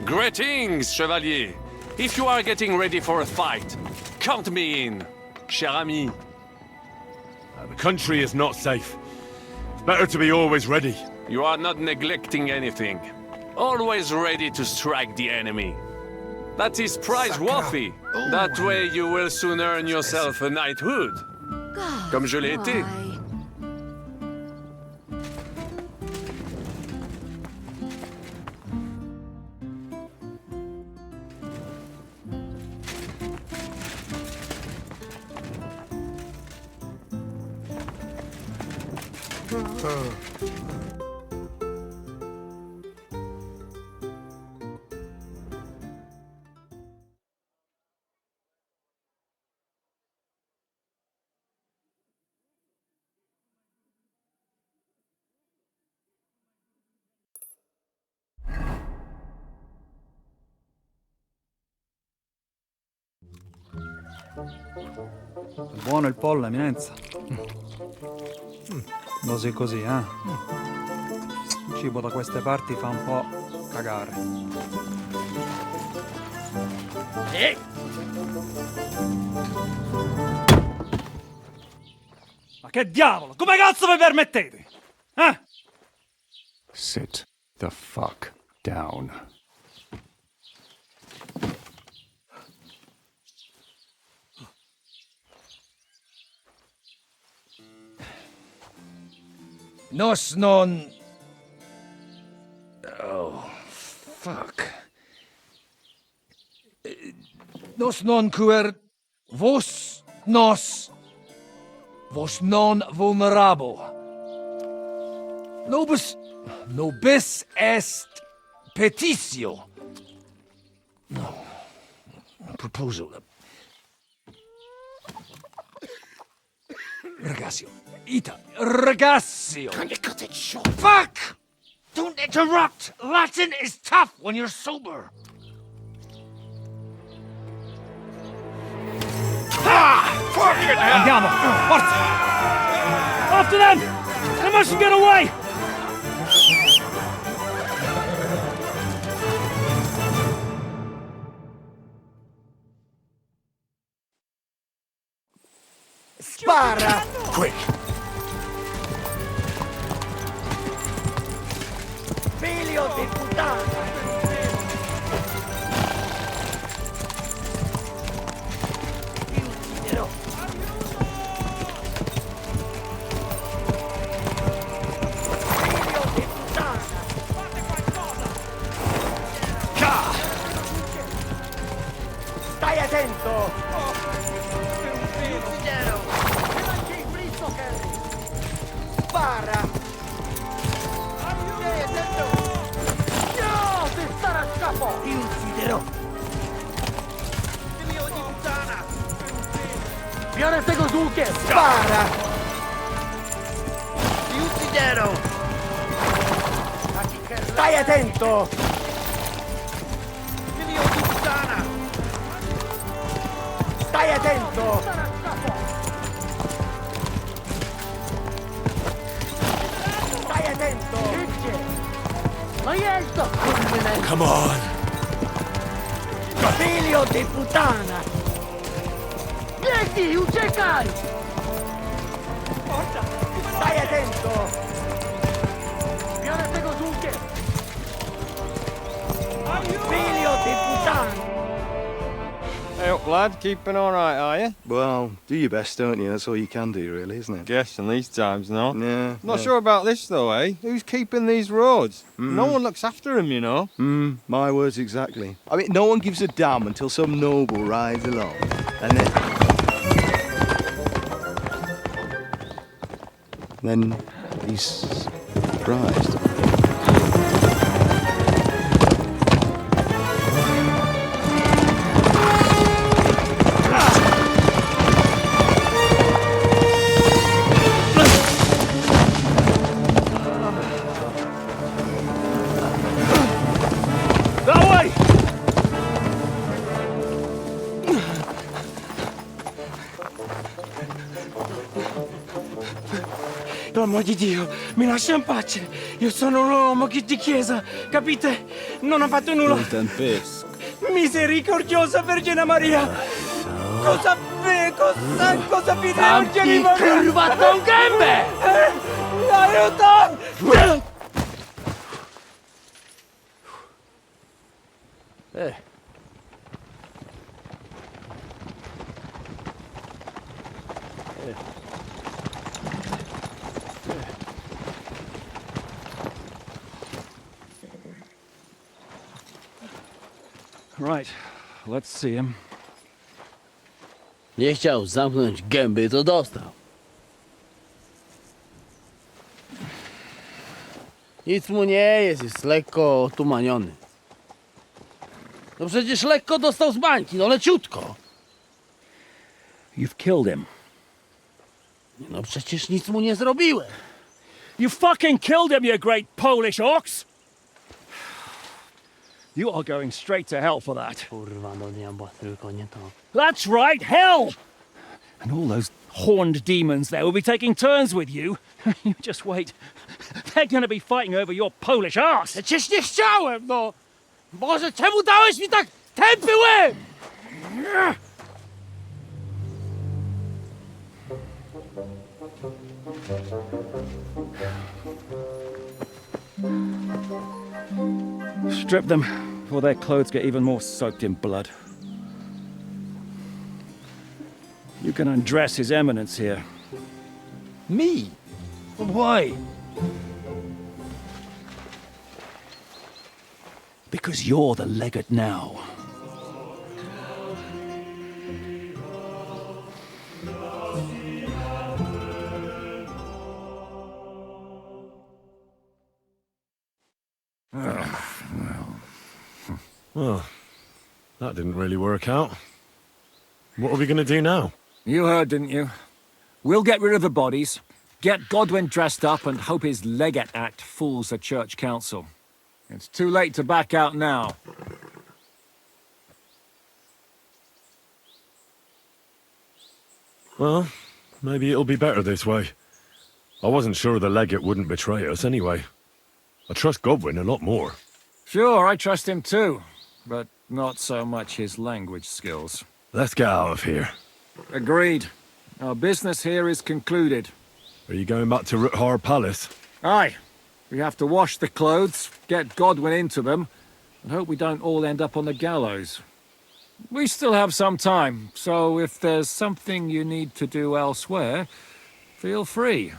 Greetings, Chevalier. If you are getting ready for a fight, count me in, cher ami. The country is not safe. It's better to be always ready. You are not neglecting anything. Always ready to strike the enemy. That is prize-worthy. That way you will soon earn yourself a knighthood. Comme je l'ai été. Buono il pollo, eminenza. Così così, eh? Il cibo da queste parti fa un po' cagare. Ma che diavolo? Come cazzo vi permettete? Eh? Sit the fuck down. Nos non... Oh, fuck. Nos non quer... Vos non vulnerabo. Nobis est petitio. No. Proposal. Ragazio. Ita. Ragazio. Can you cut it short? Fuck! Don't interrupt! Latin is tough when you're sober. Fucking hell! Andiamo! Forza! After them! They mustn't get away! Spara! Quick! Figlio di puttana! Ti ucciderò! Figlio di puttana! Fate qualcosa! Stai attento! Ti ucciderò! E anche il fritto che... Spara! Ti ucciderò! Figlio di puttana! Fiore Segosuke! Spara! Ti ucciderò! Stai attento! Figlio di puttana! Stai attento! Stai attento! Come on! Figlio di puttana! Vieni, ucciecai! Forza! Stai attento! Fiore Segosuke! Figlio di puttana! Hey up, lad. Keeping all right, are you? Well, do your best, don't you? That's all you can do, really, isn't it? Guess in these times, no? Yeah. Not sure about this, though, eh? Who's keeping these roads? No one looks after them, you know. My words exactly. I mean, no one gives a damn until some noble rides along. And then he's surprised. Per amor di Dio, mi lascia in pace. Io sono un uomo di chiesa, capite? Non ho fatto nulla. Misericordiosa Vergine Maria! Cosa vi devo chiedere? Curvato un gambe! Aiuto! Right, let's see him. Nie chciał zamknąć gęby, to dostał. Nic mu nie jest lekko otumaniony. No przecież lekko dostał z bańki, no leciutko. You've killed him. No przecież nic mu nie zrobiłem. You fucking killed him, you great Polish ox! You are going straight to hell for that. Kurwa, do diabła, tylko nie to. That's right, hell! And all those horned demons there will be taking turns with you. You just wait. They're gonna be fighting over your Polish ass! Przecież nie chciałem, no! Boże, czemu dałeś mi tak tępy łeb? Strip them before their clothes get even more soaked in blood. You can undress His Eminence here. Me? Why? Because you're the legate now. Well, that didn't really work out. What are we going to do now? You heard, didn't you? We'll get rid of the bodies, get Godwin dressed up, and hope his legate act fools the church council. It's too late to back out now. Well, maybe it'll be better this way. I wasn't sure the legate wouldn't betray us anyway. I trust Godwin a lot more. Sure, I trust him too, but not so much his language skills. Let's get out of here. Agreed. Our business here is concluded. Are you going back to Ruthar Palace? Aye. We have to wash the clothes, get Godwin into them, and hope we don't all end up on the gallows. We still have some time, so if there's something you need to do elsewhere, feel free.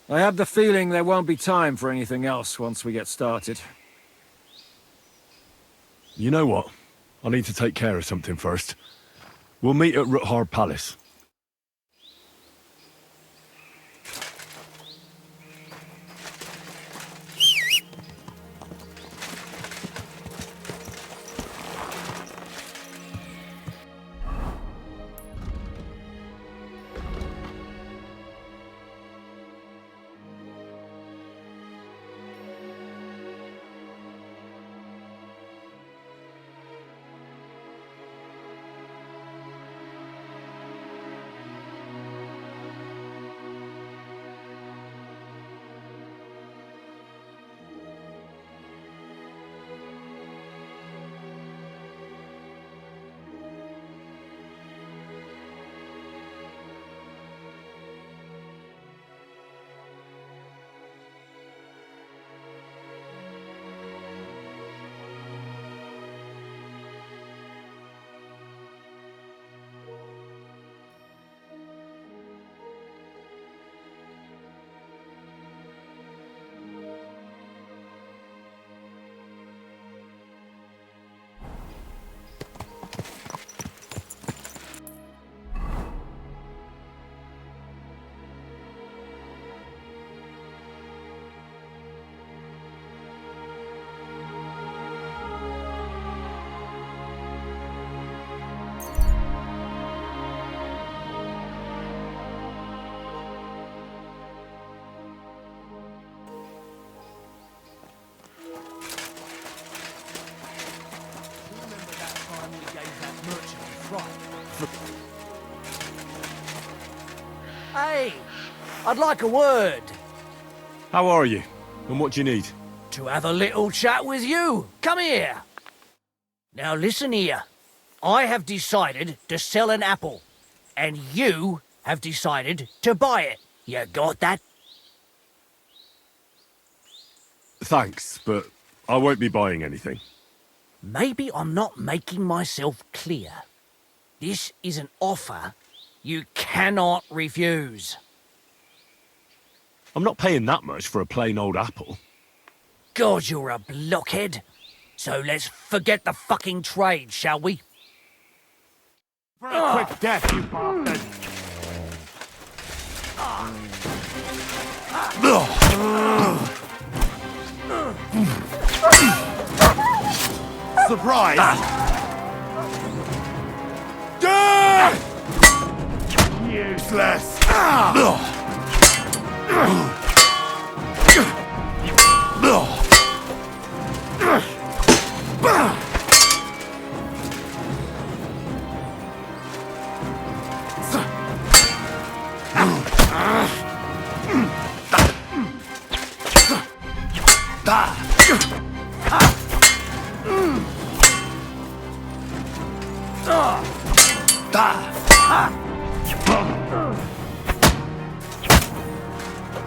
I have the feeling there won't be time for anything else once we get started. You know what? I need to take care of something first. We'll meet at Ruthar Palace. Hey, I'd like a word. How are you? And what do you need? To have a little chat with you. Come here. Now listen here. I have decided to sell an apple, and you have decided to buy it. You got that? Thanks, but I won't be buying anything. Maybe I'm not making myself clear. This is an offer you cannot refuse. I'm not paying that much for a plain old apple. God, you're a blockhead. So let's forget the fucking trade, shall we? For a quick death, you bastard! Surprise! Useless!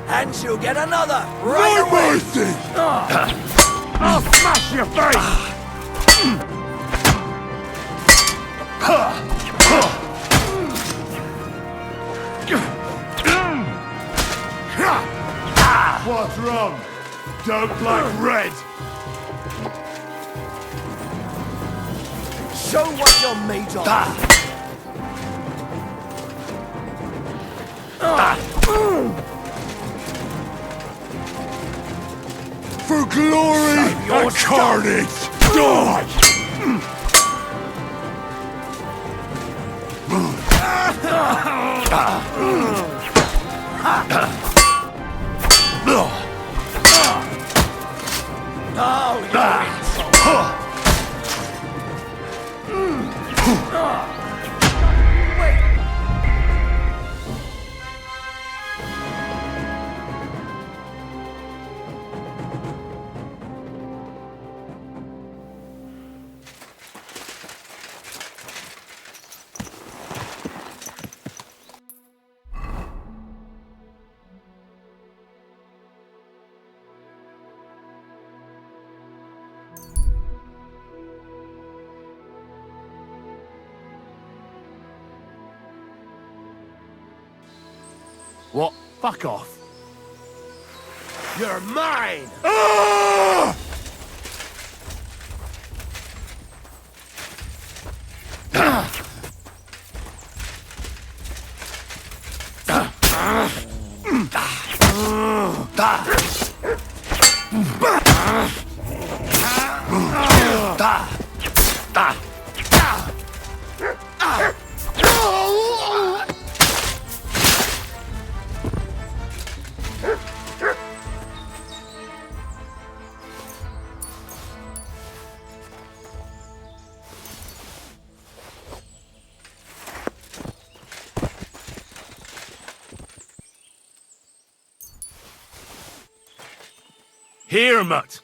And you'll get another right away. I'll smash your face! What's wrong? Don't like red! Show what you're made of. For glory and carnage! Die! Oh, you're What? Fuck off! You're mine! Here, mutt!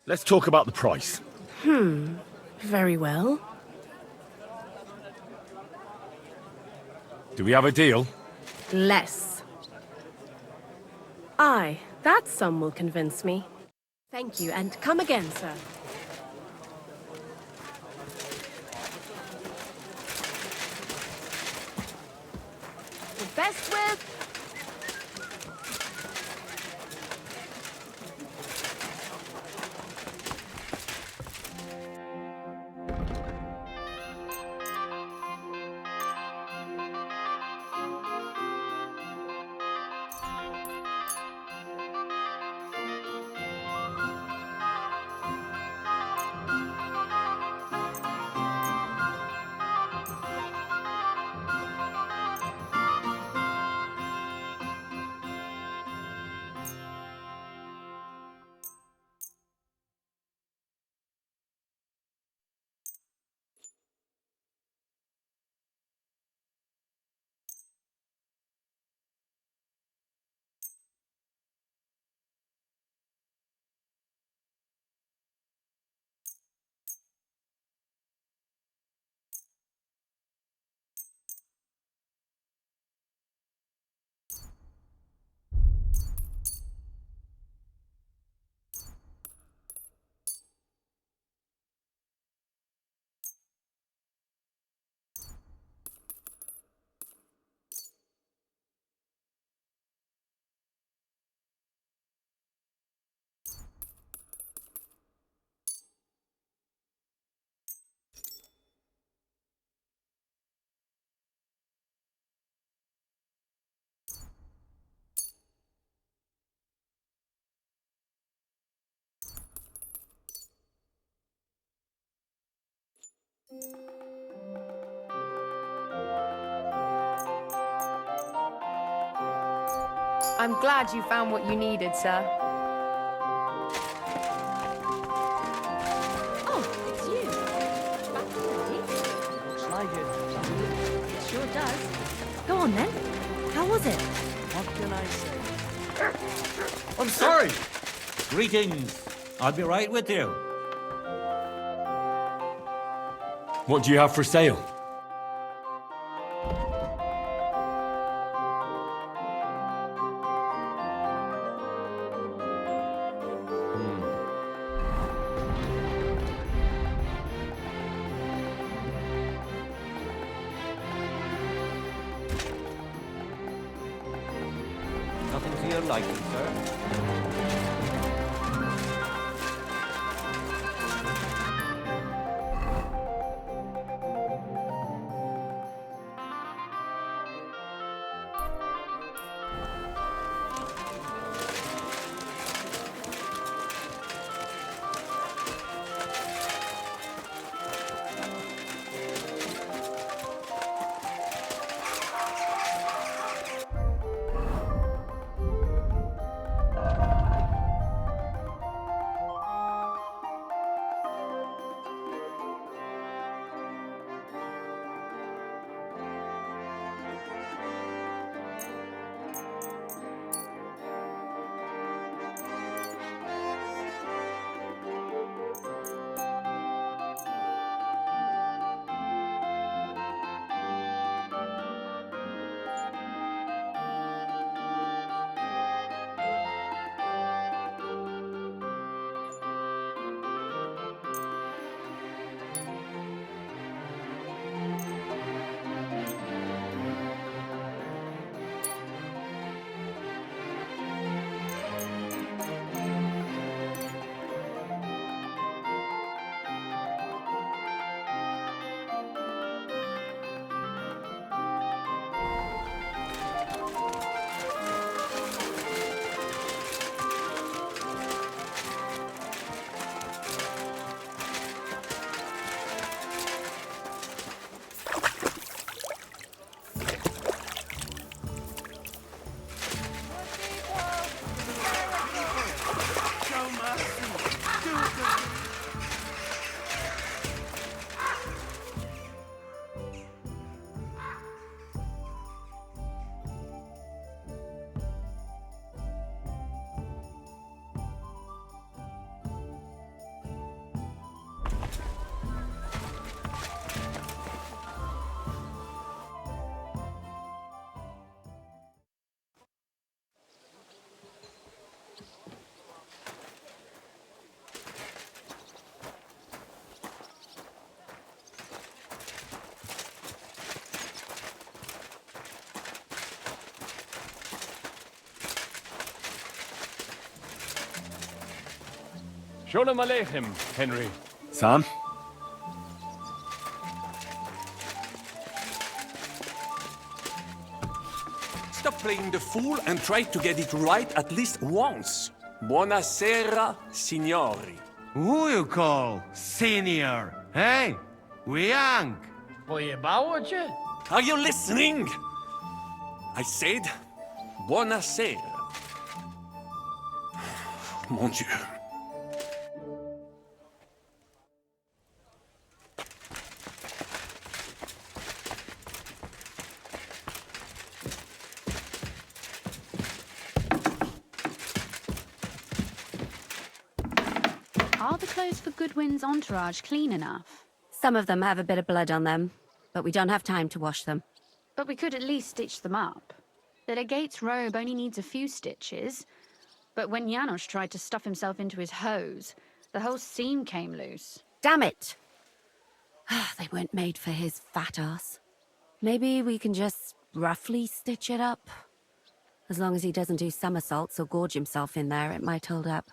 Let's talk about the price. Very well. Do we have a deal? Less. Aye, that sum will convince me. Thank you, and come again, sir. The best with... I'm glad you found what you needed, sir. Oh, it's you. Back already? Looks like it. It sure does. Go on, then. How was it? What can I say? I'm sorry. Greetings. I'll be right with you. What do you have for sale? Nothing to your liking, sir. Shalom Aleichem, Henry. Sam? Stop playing the fool and try to get it right at least once. Buonasera, signori. Who you call senior? Hey, we young. Pojebało cię? Are you listening? I said, buonasera. Mon Dieu. Are the clothes for Goodwin's entourage clean enough? Some of them have a bit of blood on them, but we don't have time to wash them. But we could at least stitch them up. The legate's robe only needs a few stitches, but when Janos tried to stuff himself into his hose, the whole seam came loose. Damn it! They weren't made for his fat ass. Maybe we can just roughly stitch it up? As long as he doesn't do somersaults or gorge himself in there, it might hold up.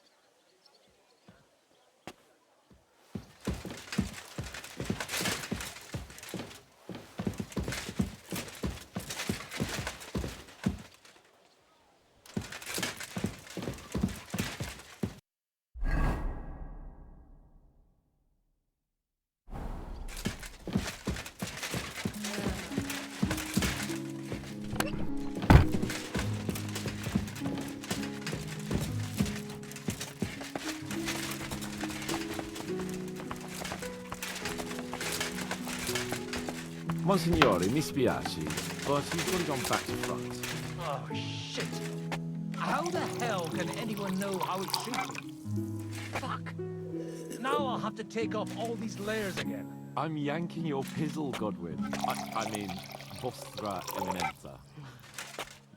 Monsignore, mi spiace, but he's going to go back to France. Oh, shit. How the hell can anyone know how it shoots? Fuck. Now I'll have to take off all these layers again. I'm yanking your pizzle, Godwin. I mean, vostra eminenza.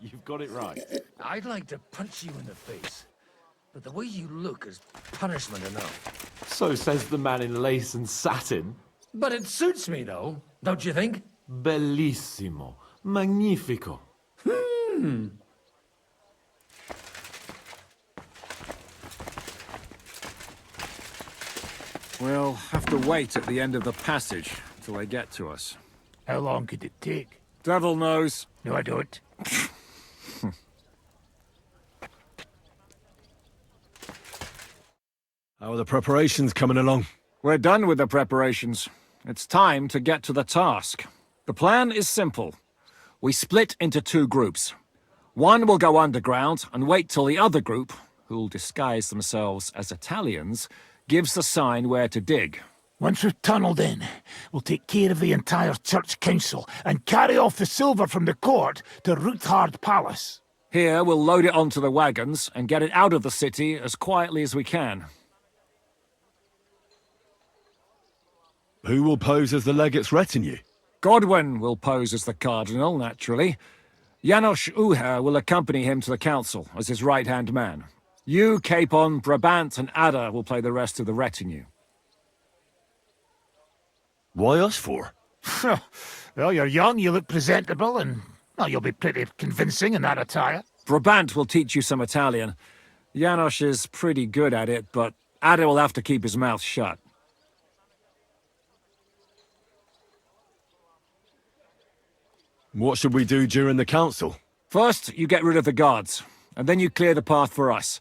You've got it right. I'd like to punch you in the face, but the way you look is punishment enough. So says the man in lace and satin. But it suits me, though, don't you think? Bellissimo. Magnifico. We'll have to wait at the end of the passage till they get to us. How long could it take? Devil knows. No, I don't. How are the preparations coming along? We're done with the preparations. It's time to get to the task. The plan is simple. We split into two groups. One will go underground and wait till the other group, who'll disguise themselves as Italians, gives the sign where to dig. Once we've tunneled in, we'll take care of the entire church council and carry off the silver from the court to Ruthard Palace. Here, we'll load it onto the wagons and get it out of the city as quietly as we can. Who will pose as the legate's retinue? Godwin will pose as the cardinal, naturally. Janos Uher will accompany him to the council as his right-hand man. You, Capon, Brabant, and Ada will play the rest of the retinue. Why us for? Well, you're young, you look presentable, and well, you'll be pretty convincing in that attire. Brabant will teach you some Italian. Janos is pretty good at it, but Ada will have to keep his mouth shut. What should we do during the council? First, you get rid of the guards, and then you clear the path for us.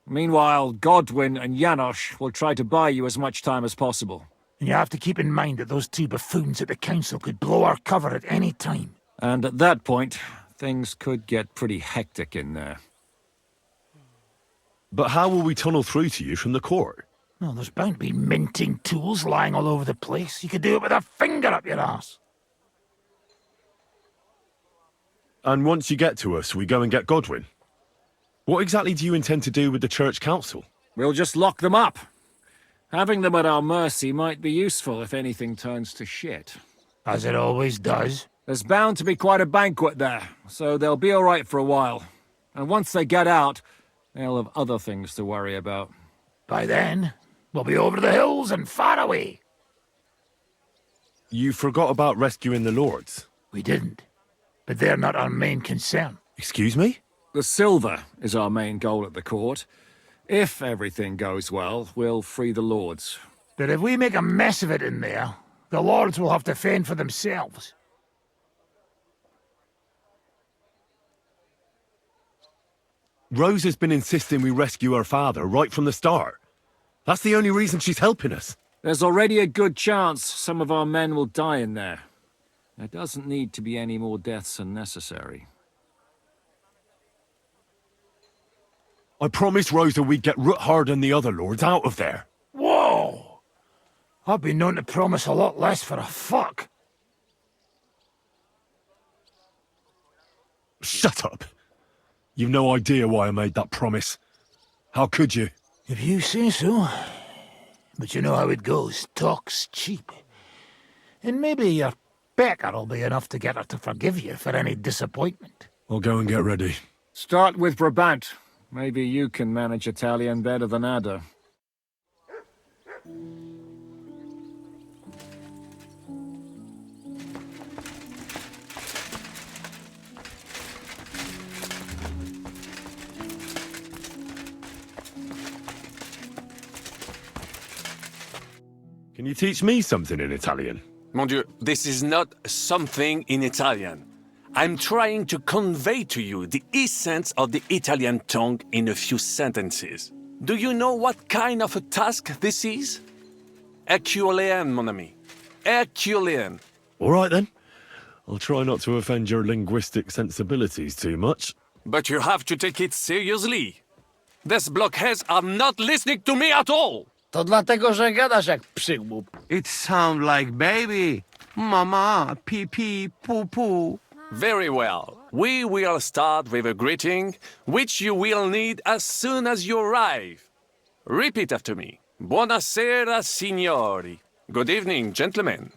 Meanwhile, Godwin and Janos will try to buy you as much time as possible. And you have to keep in mind that those two buffoons at the council could blow our cover at any time. And at that point, things could get pretty hectic in there. But how will we tunnel through to you from the court? Well, there's bound to be minting tools lying all over the place. You could do it with a finger up your ass. And once you get to us, we go and get Godwin. What exactly do you intend to do with the church council? We'll just lock them up. Having them at our mercy might be useful if anything turns to shit. As it always does. There's bound to be quite a banquet there, so they'll be all right for a while. And once they get out, they'll have other things to worry about. By then, we'll be over the hills and far away. You forgot about rescuing the lords. We didn't. But they're not our main concern. Excuse me? The silver is our main goal at the court. If everything goes well, we'll free the lords. But if we make a mess of it in there, the lords will have to fend for themselves. Rose has been insisting we rescue her father right from the start. That's the only reason she's helping us. There's already a good chance some of our men will die in there. There doesn't need to be any more deaths unnecessary. I promised Rosa we'd get Ruthard and the other lords out of there. Whoa! I've been known to promise a lot less for a fuck. Shut up. You've no idea why I made that promise. How could you? If you say so. But you know how it goes. Talk's cheap. And maybe your becker'll be enough to get her to forgive you for any disappointment. I'll go and get ready. Start with Brabant. Maybe you can manage Italian better than Ada. Can you teach me something in Italian? Mon Dieu, this is not something in Italian. I'm trying to convey to you the essence of the Italian tongue in a few sentences. Do you know what kind of a task this is? Herculean, mon ami. Herculean. All right then. I'll try not to offend your linguistic sensibilities too much. But you have to take it seriously. These blockheads are not listening to me at all. To dlatego, że gadasz jak przygłup. It sounds like baby. Mama, pee pee, poo poo. Very well. We will start with a greeting, which you will need as soon as you arrive. Repeat after me. Buonasera, signori. Good evening, gentlemen.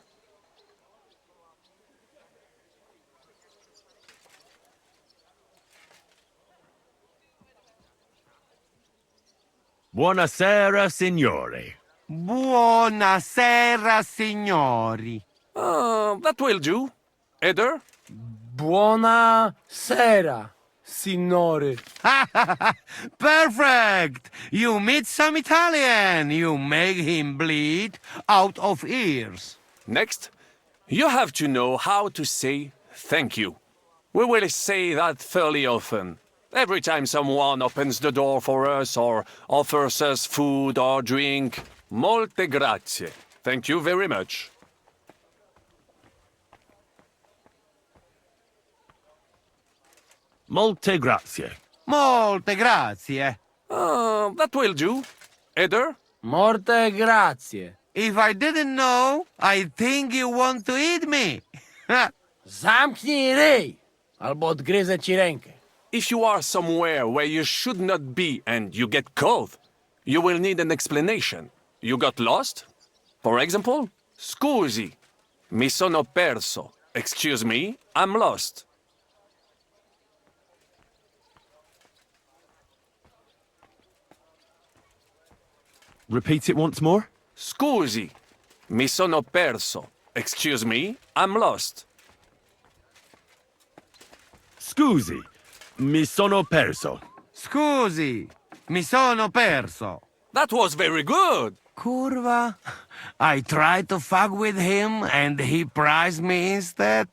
Buonasera, signori. Buonasera, signori. That will do. Eder? Buona sera, signori. Perfect! You meet some Italian. You make him bleed out of ears. Next, you have to know how to say thank you. We will say that fairly often. Every time someone opens the door for us or offers us food or drink. Molte grazie. Thank you very much. Molte grazie. Molte grazie. That will do. Eder? Morte grazie. If I didn't know, I'd think you want to eat me. Zamknij ryj, albo odgryzę ci rękę. If you are somewhere where you should not be and you get caught, you will need an explanation. You got lost? For example, scusi, mi sono perso. Excuse me, I'm lost. Repeat it once more. Scusi, mi sono perso. Excuse me, I'm lost. Scusi, mi sono perso. Scusi, mi sono perso. That was very good. Curva. I tried to fuck with him and he prized me instead.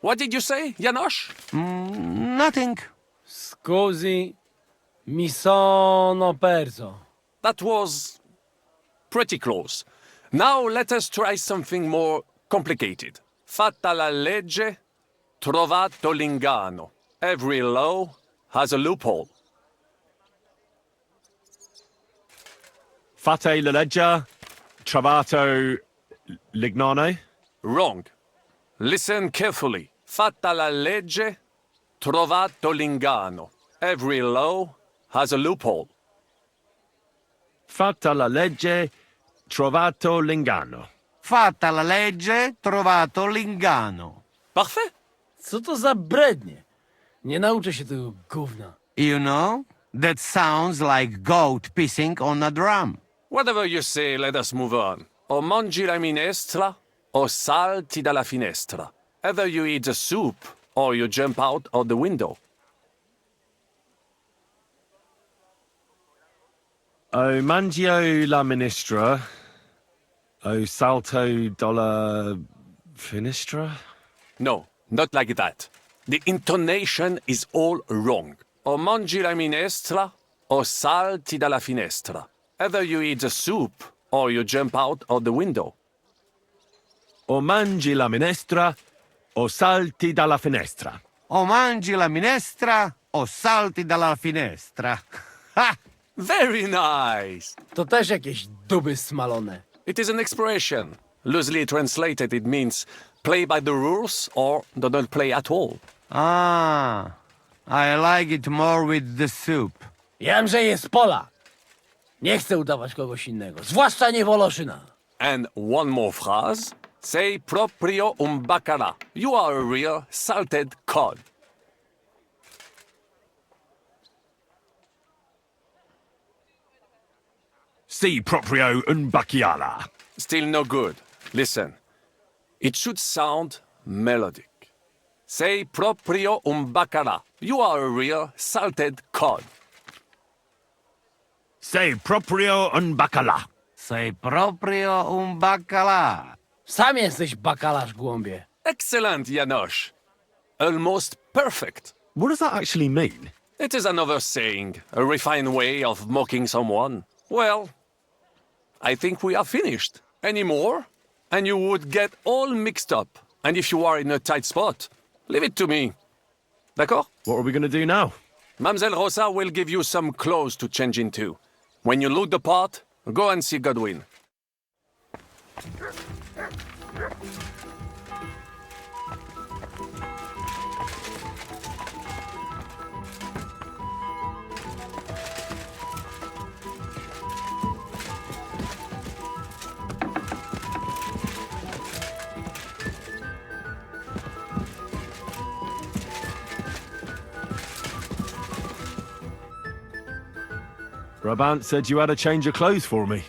What did you say, Janosch? Nothing. Scusi, mi sono perso. That was pretty close. Now let us try something more complicated. Fatta la legge, trovato l'inganno. Every law has a loophole. Fate la legge, trovato l'inganno. Wrong. Listen carefully. Fatta la legge, trovato l'inganno. Every law has a loophole. Fatta la legge, trovato l'inganno. Fatta la legge, trovato l'inganno. Parfait. Co to za brednie? Nie nauczę się tego gówna. You know, that sounds like goat pissing on a drum. Whatever you say, let us move on. O mangi la minestra, o salti dalla finestra. Either you eat the soup, or you jump out of the window. O mangio la ministra, o salto dalla finestra? No, not like that. The intonation is all wrong. O mangi la minestra, o salti dalla finestra. Either you eat the soup, or you jump out of the window. O mangi la minestra, o salti dalla finestra. O mangi la minestra, o salti dalla finestra. Ha! Very nice! To też jakieś duby smalone. It is an expression. Loosely translated, it means play by the rules or do not play at all. Ah, I like it more with the soup. Jam, że jest Polak. Nie chcę udawać kogoś innego, zwłaszcza nie Woloszyna. And one more phrase. Sei proprio un bacala. You are a real salted cod. Si proprio un bacchiala. Still no good. Listen. It should sound melodic. Sei proprio un bacala. You are a real salted cod. Sei proprio un bacala. Sei proprio un baccalà. Sam jesteś bakalarz, głąbie. Excellent, Janos. Almost perfect. What does that actually mean? It is another saying, a refined way of mocking someone. Well, I think we are finished. Any more? And you would get all mixed up. And if you are in a tight spot, leave it to me. D'accord? What are we going to do now? Mamselle Rosa will give you some clothes to change into. When you look the part, go and see Godwin. Brabant said you had a change of clothes for me.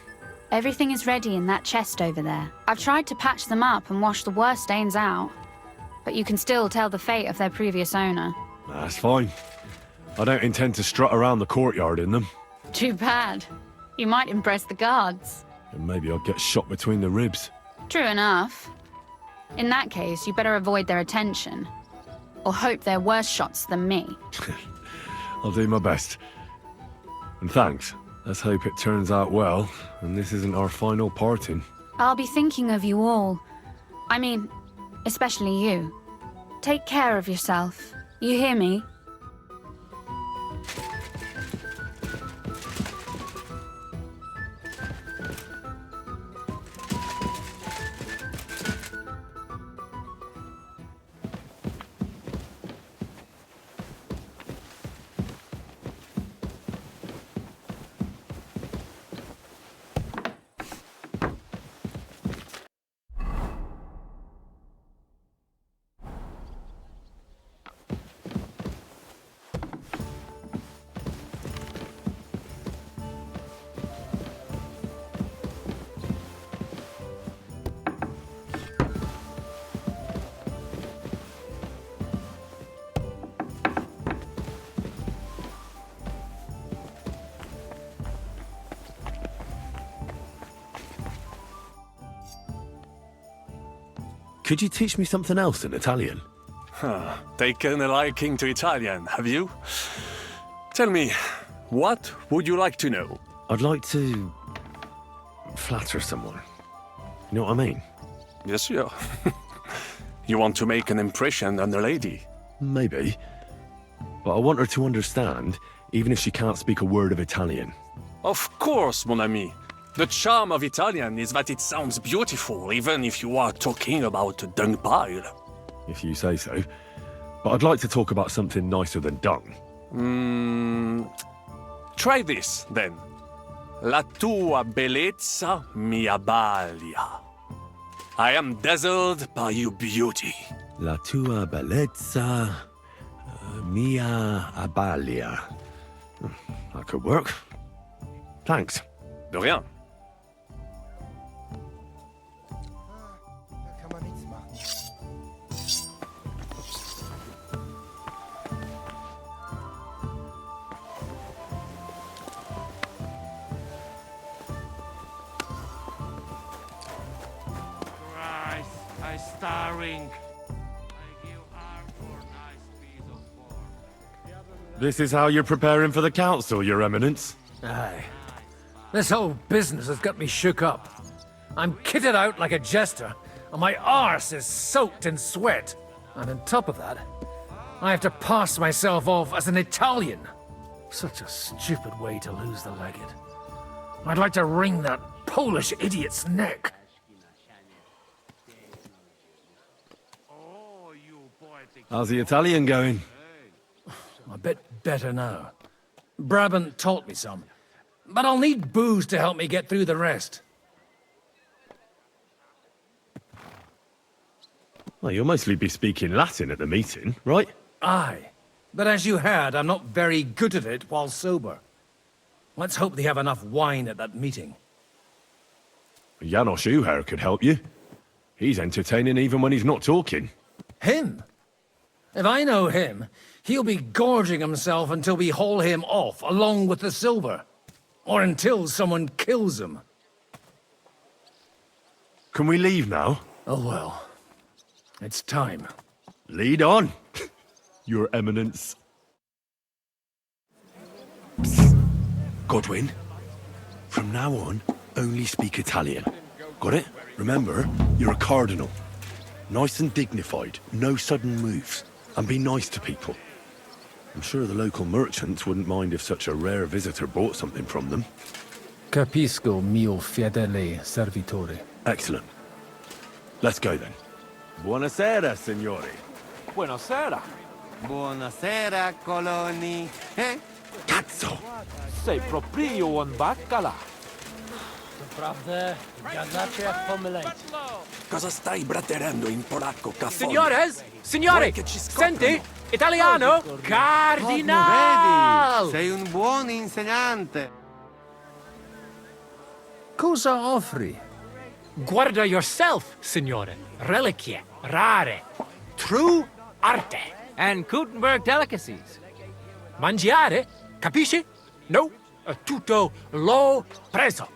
Everything is ready in that chest over there. I've tried to patch them up and wash the worst stains out, but you can still tell the fate of their previous owner. That's fine. I don't intend to strut around the courtyard in them. Too bad. You might impress the guards. And maybe I'll get shot between the ribs. True enough. In that case, you better avoid their attention. Or hope they're worse shots than me. I'll do my best. And thanks. Let's hope it turns out well, and this isn't our final parting. I'll be thinking of you all. I mean, especially you. Take care of yourself. You hear me? Could you teach me something else in Italian? Taken a liking to Italian, have you? Tell me, what would you like to know? I'd like to flatter someone. You know what I mean? Yes, sir. You want to make an impression on the lady? Maybe. But I want her to understand, even if she can't speak a word of Italian. Of course, mon ami. The charm of Italian is that it sounds beautiful, even if you are talking about a dung pile. If you say so. But I'd like to talk about something nicer than dung. Try this, then. La tua bellezza mi abbalia. I am dazzled by your beauty. La tua bellezza mia abbalia. That could work. Thanks. De rien. starring. This is how you're preparing for the council, Your Eminence? Aye. This whole business has got me shook up. I'm kitted out like a jester, and my arse is soaked in sweat. And on top of that, I have to pass myself off as an Italian. Such a stupid way to lose the legate. I'd like to wring that Polish idiot's neck. How's the Italian going? A bit better now. Brabant taught me some, but I'll need booze to help me get through the rest. Well, you'll mostly be speaking Latin at the meeting, right? Aye, but as you heard, I'm not very good at it while sober. Let's hope they have enough wine at that meeting. Janos Uher could help you. He's entertaining even when he's not talking. Him? If I know him, he'll be gorging himself until we haul him off, along with the silver. Or until someone kills him. Can we leave now? Oh well. It's time. Lead on, Your Eminence. Godwin, from now on, only speak Italian. Got it? Remember, you're a cardinal. Nice and dignified, no sudden moves. And be nice to people. I'm sure the local merchants wouldn't mind if such a rare visitor bought something from them. Capisco, mio fedele servitore. Excellent. Let's go then. Buonasera, signori. Buonasera. Buonasera, coloni. Eh? Cazzo! Sei proprio un baccalà. Naprawdę, gadacie jak pomyleńcy. Cosa stai braterando in polacco, caffone? Signores! Signori! Senti! Italiano! Vedi, Cardinal! sei un buon insegnante. Cosa offri? Guarda yourself, signore. Reliquie, rare, true arte. And Gutenberg delicacies. Mangiare? Capisci? No, tutto lo preso.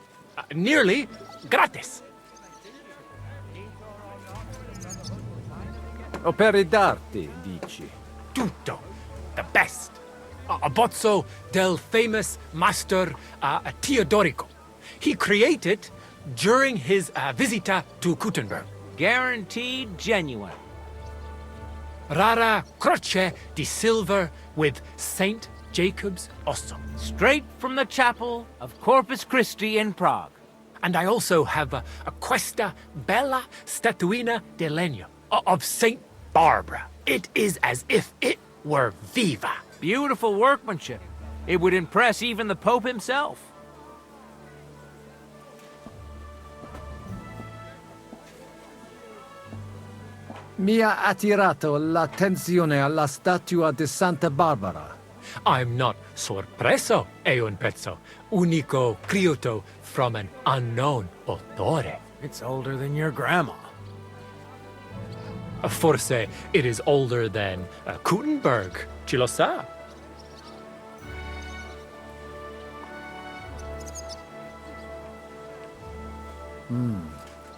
Nearly gratis. Opere d'arte, dici? Tutto. The best. A bozzo del famous master Teodorico. He created during his visita to Gutenberg. Guaranteed genuine. Rara croce di silver with Saint Jacob's osso. Straight from the chapel of Corpus Christi in Prague. And I also have a questa bella statuina di legno of Saint Barbara. It is as if it were viva. Beautiful workmanship. It would impress even the Pope himself. Mi ha attirato l'attenzione alla statua di Santa Barbara. I'm not sorpreso, è un pezzo unico creato from an unknown autore. It's older than your grandma. Forse it is older than Gutenberg. Ci lo sa?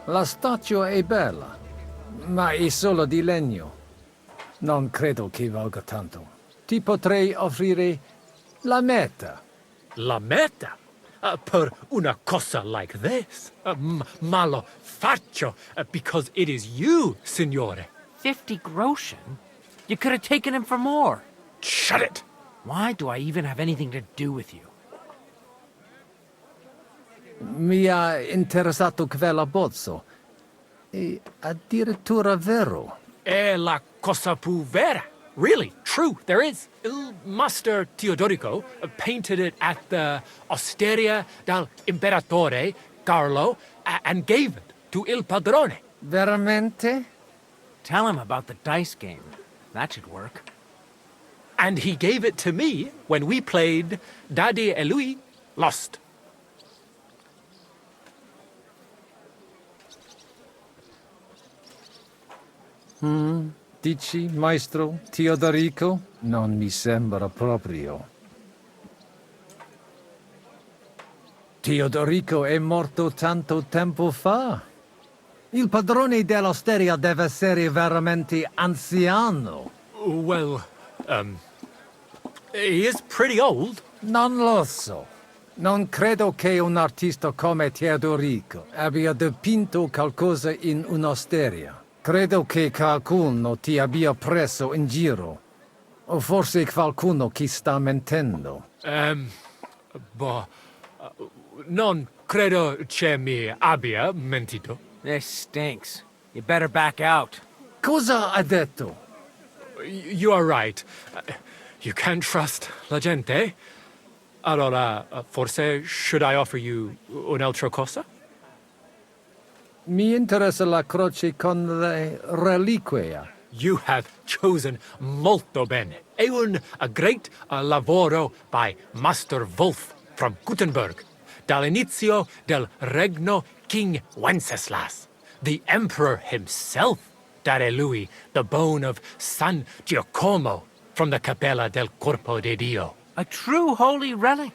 La statua è bella, ma è solo di legno. Non credo che valga tanto. Ti potrei offrire la metà. La metà? Per una cosa like this? Ma lo faccio because it is you, signore. 50 groschen? You could have taken him for more. Shut it! Why do I even have anything to do with you? Mi ha interessato quell'abbozzo. È addirittura vero. È la cosa più vera. Really, true, there is. Il Master Teodorico painted it at the Osteria del Imperatore Carlo and gave it to Il Padrone. Veramente? Tell him about the dice game. That should work. And he gave it to me when we played Daddy e lui lost. Dici, maestro Teodorico? Non mi sembra proprio. Teodorico è morto tanto tempo fa. Il padrone dell'osteria deve essere veramente anziano. Well, he is pretty old. Non lo so. Non credo che un artista come Teodorico abbia dipinto qualcosa in un'osteria. Credo che qualcuno ti abbia preso in giro. O forse qualcuno che sta mentendo. Non credo che mi abbia mentito. This stinks. You better back out. Cosa ha detto? You are right. You can't trust la gente. Allora, forse should I offer you un'altra cosa? Mi interessa la croce con le reliquie. You have chosen molto bene. È un great lavoro by Master Wolf from Gutenberg, dall'inizio del regno King Wenceslas. The emperor himself dare lui the bone of San Giacomo from the Capella del Corpo de Dio. A true holy relic.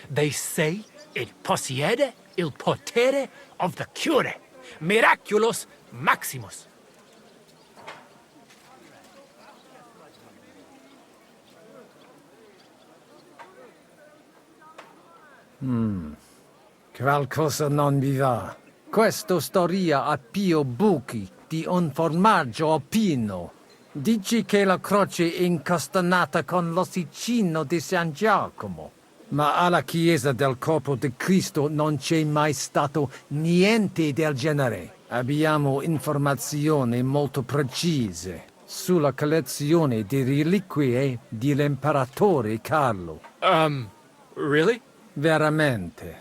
They say it possiede il potere of the cure. Miraculous maximus. Qualcosa non mi va. Questa storia ha più buchi di un formaggio alpino. Dici che la croce è incastenata con l'ossicino di San Giacomo. Ma alla chiesa del corpo di Cristo non c'è mai stato niente del genere. Abbiamo informazioni molto precise sulla collezione di reliquie dell'imperatore Carlo. Really? Veramente.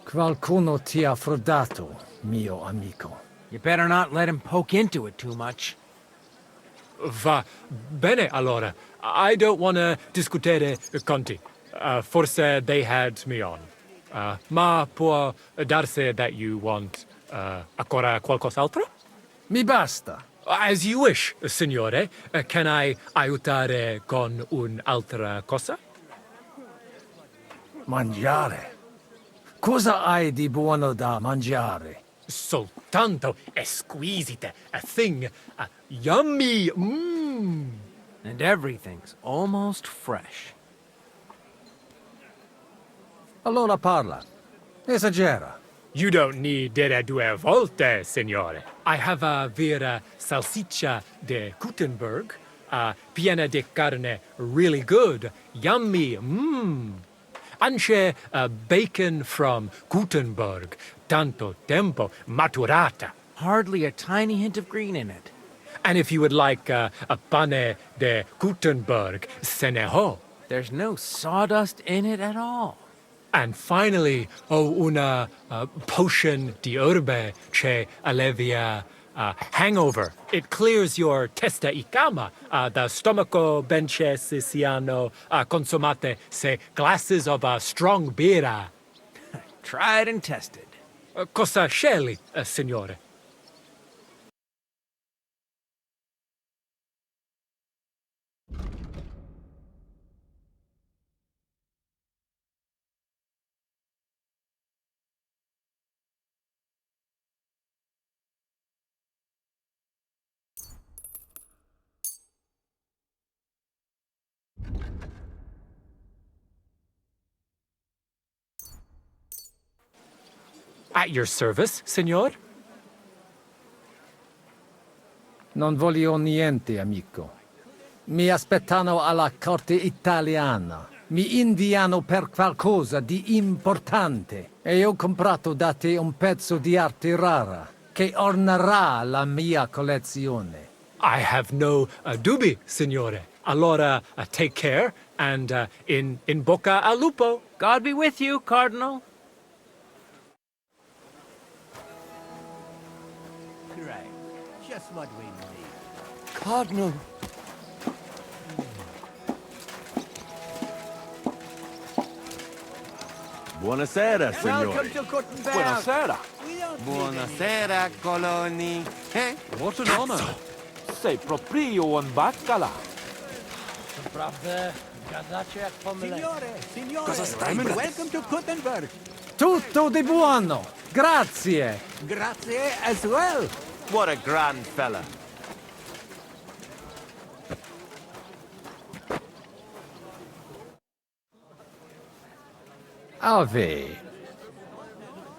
Qualcuno ti ha frodato, mio amico. You better not let him poke into it too much. Va bene, allora. I don't want to discutere conti. Forse they had me on. Ma può darsi that you want ancora qualcos'altro? Mi basta. As you wish, signore. Can I aiutare con un'altra cosa? Mangiare? Cosa hai di buono da mangiare? Soltanto esquisite. A thing. Yummy. And everything's almost fresh. Allora parla. Esagera. You don't need dire due volte, signore. I have a vera salsiccia de Gutenberg, piena di carne, really good, yummy, Anche bacon from Gutenberg, tanto tempo maturata. Hardly a tiny hint of green in it. And if you would like a pane de Gutenberg, se ne ho. There's no sawdust in it at all. And finally, una potion di herbe che allevia hangover. It clears your testa y cama, the stomaco benche siciliano consumate se glasses of strong beer. Tried and tested. Cosa scegli, signore? At your service, signor? Non voglio niente, amico. Mi aspettano alla corte italiana. Mi inviano per qualcosa di importante. E ho comprato da te un pezzo di arte rara che ornerà la mia collezione. I have no dubbi, signore. Allora, take care, and in bocca al lupo. God be with you, Cardinal. Right. Just what we need. Cardinal. Buonasera, signori. Welcome to Kutná Hora. Buonasera. Buonasera, coloni. Eh? What an honor. Sei proprio un baccalà. Signore, Cosa stai, welcome to Kutná Hora. Tutto di buono! Grazie. Grazie as well. What a grand fella. Ave.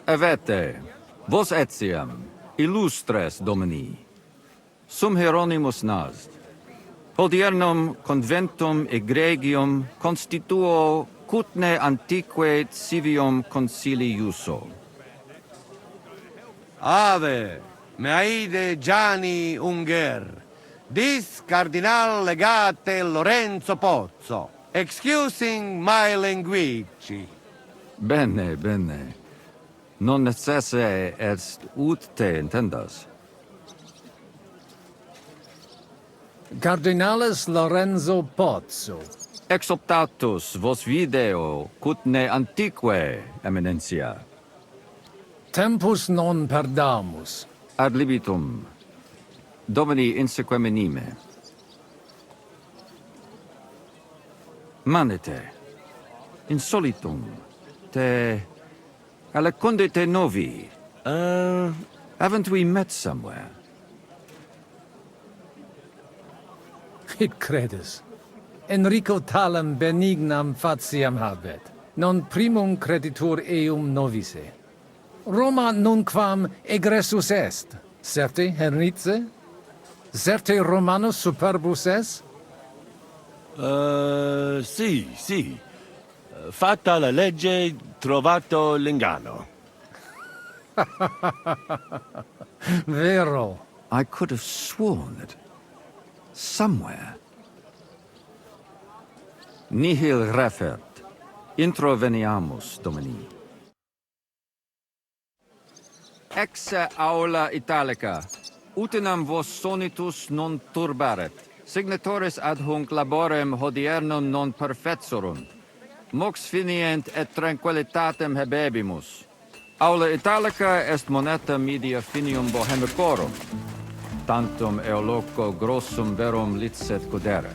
Avete, vos etiam, illustres domini, sum Hieronymus nast, hodiernum conventum egregium constituo Kutné antique civium concili iuso. Ave, meaide Gianni Unger, dis cardinal legate Lorenzo Pozzo, excusing my language. Bene, bene. Non necesse est ut te intendas. Cardinales Lorenzo Pozzo. Ex optatus vos video Kutné antique, eminencia. Tempus non perdamus. Ad libitum. Domini insequem inime. Manete. Insolitum. Te... Alecunde te novi. Haven't we met somewhere? It credes. Enrico talam benignam faciam habet. Non primum creditur eum novice. Roma nunquam egressus est. Certe, Henrice? Certe Romanus superbus est? Sì. Fatta la legge, trovato l'inganno. Vero. I could have sworn that somewhere. Nihil refert. Introveniamus, Domini. Exe aula italica. Utinam vos sonitus non turbaret. Signatores ad hunc laborem hodiernum non perfetsorunt. Mox finient et tranquillitatem habebimus. Aula italica est moneta media finium bohemicorum. Tantum eoloco grossum verum licet codere.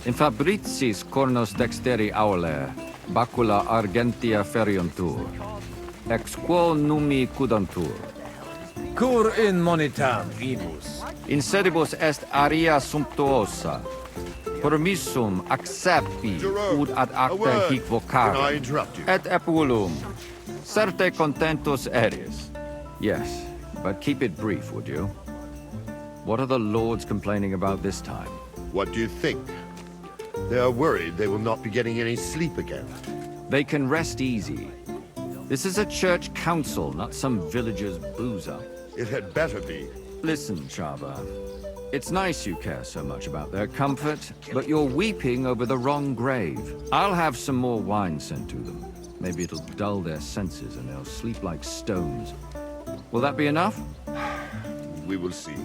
In fabricis cornos dexteri aule, bacula argentia feriuntur. Ex quo numi cudantur. Cur in monitam ibus. In sedibus est aria sumptuosa. Permissum accepti ut ad acta hic vocare. Et epulum. Certe contentus eris. Yes, but keep it brief, would you? What are the lords complaining about this time? What do you think? They are worried they will not be getting any sleep again. They can rest easy. This is a church council, not some villager's boozer. It had better be. Listen, Chava. It's nice you care so much about their comfort, but you're weeping over the wrong grave. I'll have some more wine sent to them. Maybe it'll dull their senses and they'll sleep like stones. Will that be enough? We will see.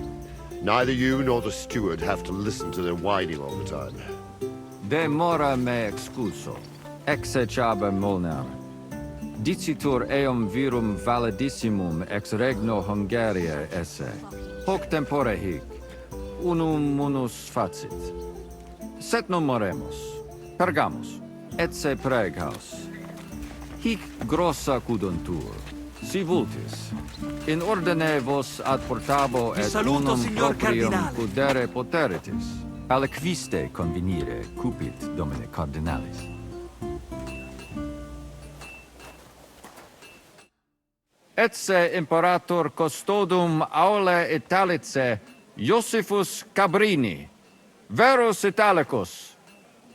Neither you nor the steward have to listen to their whining all the time. De mora me excuso. Exe Chaba molnar. Dicitur eum virum validissimum ex regno Hungaria esse. Hoc tempore hic. Unum munus facit. Set non moremus. Pergamus. Etse preghaus. Hic grossa cuduntur. Si vultis. In ordine vos ad portabo et saluto, unum signor proprium cardinale. cudere poteritis. Aliquiste convenire cupit domine cardinalis. Etse imperator custodum aule Italice Iosifus Cabrini, verus Italicus.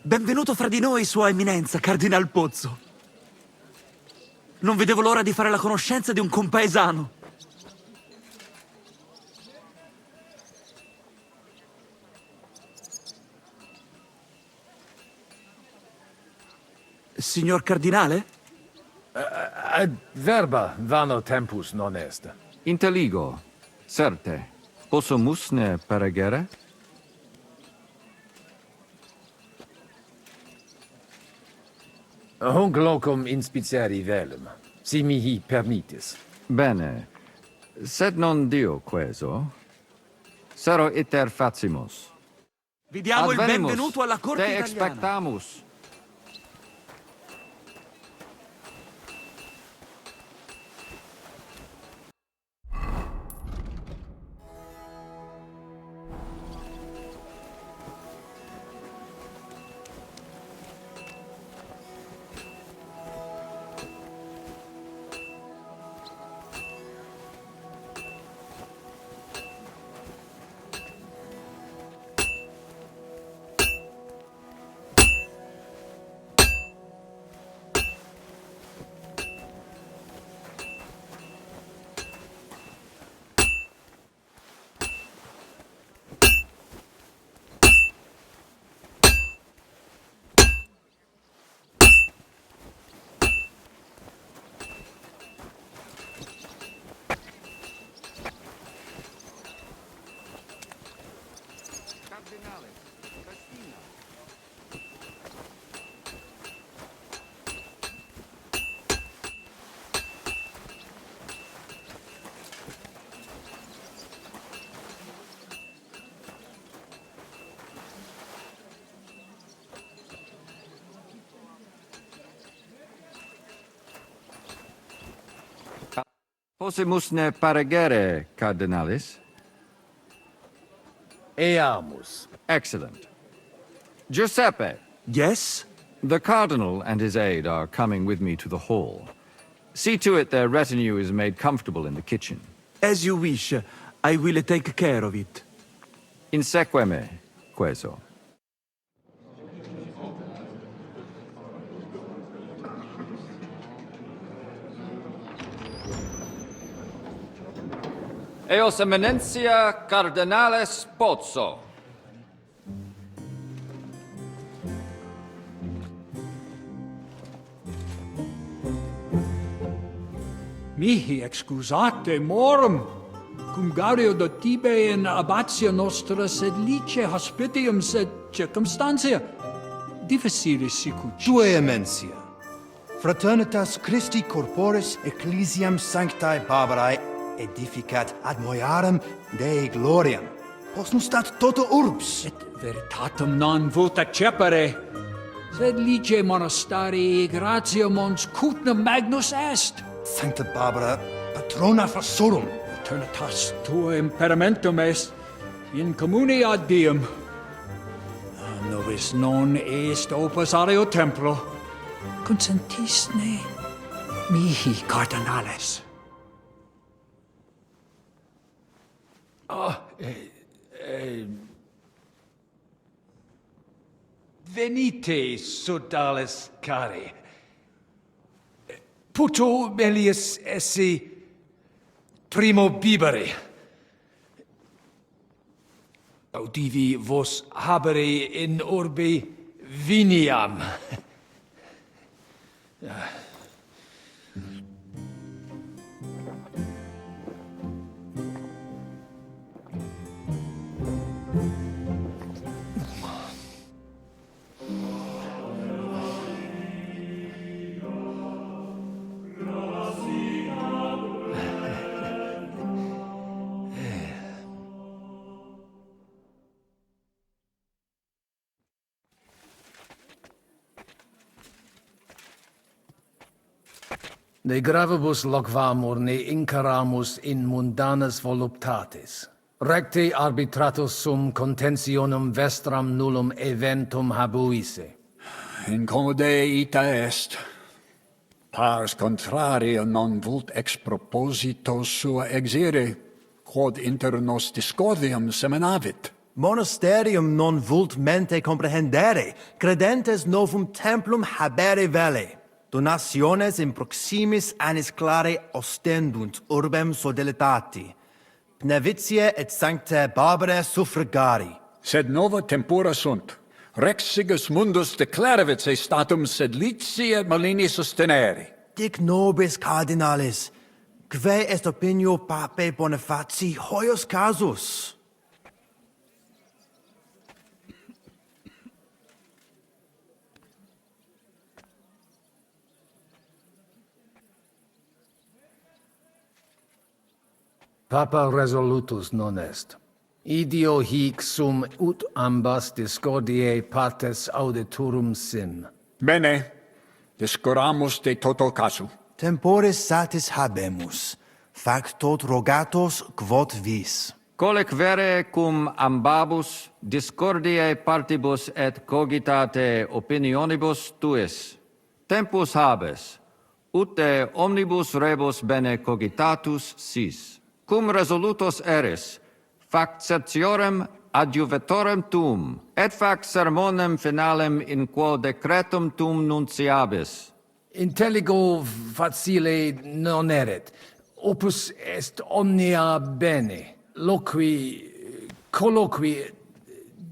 Benvenuto fra di noi, Sua Eminenza, Cardinal Pozzo. Non vedevo l'ora di fare la conoscenza di un compaesano. Signor Cardinale? Ad verba vano tempus non est. Intelligo, certe. Possumus ne peregere? Hunc locum inspiceri velum, si mihi permittis. Bene. Sed non Dio queso. Sero iter facimus. Vi diamo il Advenimus, benvenuto alla corte te italiana. expectamus. Possimus ne paregere, cardinalis? Eamus. Excellent. Giuseppe. Yes? The cardinal and his aide are coming with me to the hall. See to it their retinue is made comfortable in the kitchen. As you wish. I will take care of it. Inseque me, queso. Eos eminentia cardinales Pozzo. Mihi excusate morum, cum gaudio do tibe in abatio nostra sed lice hospitium sed circumstantia difficilis sicucis. Tua emensia, fraternitas Christi corporis ecclesiam sanctae Barbarae edificat ad moiarem Dei gloriam. Post nustat toto urbs. Et veritatem non vult accepere, sed lice monastarii gratia mons Kutná magnus est. Sancta Barbara, patrona frassorum. Eternitas tua imperamentum est in communi ad diem. Nobis non est opus areo templo. Consentisne mihi cardinales. Venite, sodales cari. Puto melius esse primo bibere. Audivi vos habere in orbe viniam. Ne gravibus loquamur ne incaramus in mundanas voluptatis. Recte arbitratus sum contentionum vestram nullum eventum habuisse. Incomode ita est. Pars contrario non vult ex proposito sua exire, quod inter nos discordium seminavit. Monasterium non vult mente comprehendere, credentes novum templum habere vele. Donationes in proximis annis clare ostendunt urbem sodelitati. Pnevitiae et sanctae Barbarae suffragari. Sed nova tempora sunt. Rex Sigismundus declaravit se statum sed licie malini sostenere. Dic nobis cardinalis, quae est opinio pape Bonifaci hoius casus? Papa resolutus non est. Idio hic sum ut ambas discordiae partes auditorum sim. Bene, discuramus de toto casu. Temporis satis habemus, fac tot rogatos quod vis. Colec vere cum ambabus discordiae partibus et cogitate opinionibus tuis. Tempus habes, ut de omnibus rebus bene cogitatus sis. Cum resolutos eris, fac certiorem adjuvetorem tuum, et fac sermonem finalem in quo decretum tuum nunciabis. Intelligo facile non erit. Opus est omnia bene. Colloqui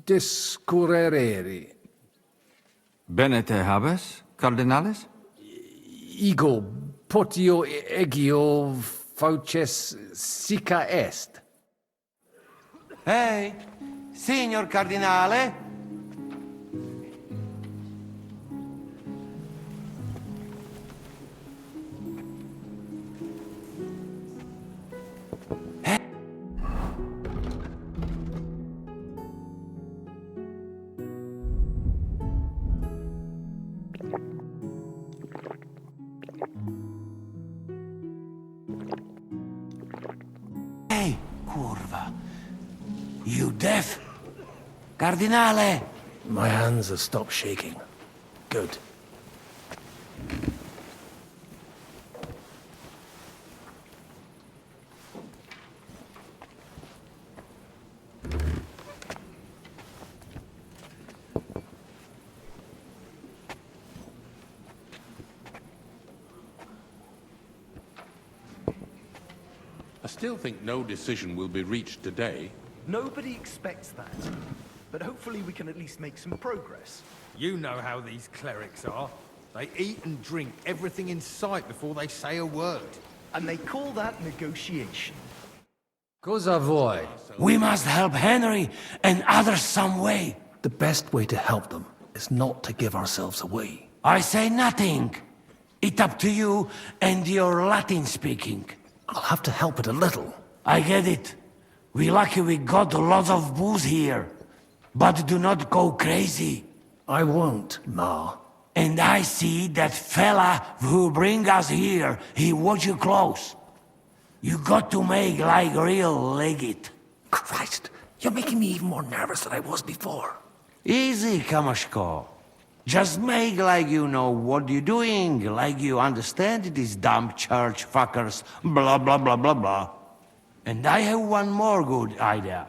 discurreri. Bene te habes, cardinalis? Ego potio egio fauces sica est. Hey, signor cardinale? Deaf? Cardinale! My hands have stopped shaking. Good. I still think no decision will be reached today. Nobody expects that. But hopefully we can at least make some progress. You know how these clerics are. They eat and drink everything in sight before they say a word. And they call that negotiation. Cosa voi? We must help Henry and others some way. The best way to help them is not to give ourselves away. I say nothing. It's up to you and your Latin speaking. I'll have to help it a little. I get it. We lucky we got lots of booze here. But do not go crazy. I won't, Ma. And I see that fella who bring us here, he watch you close. You got to make like real legit. Christ, you're making me even more nervous than I was before. Easy, Kamashko. Just make like you know what you're doing, like you understand these dumb church fuckers, blah blah blah blah blah. And I have one more good idea.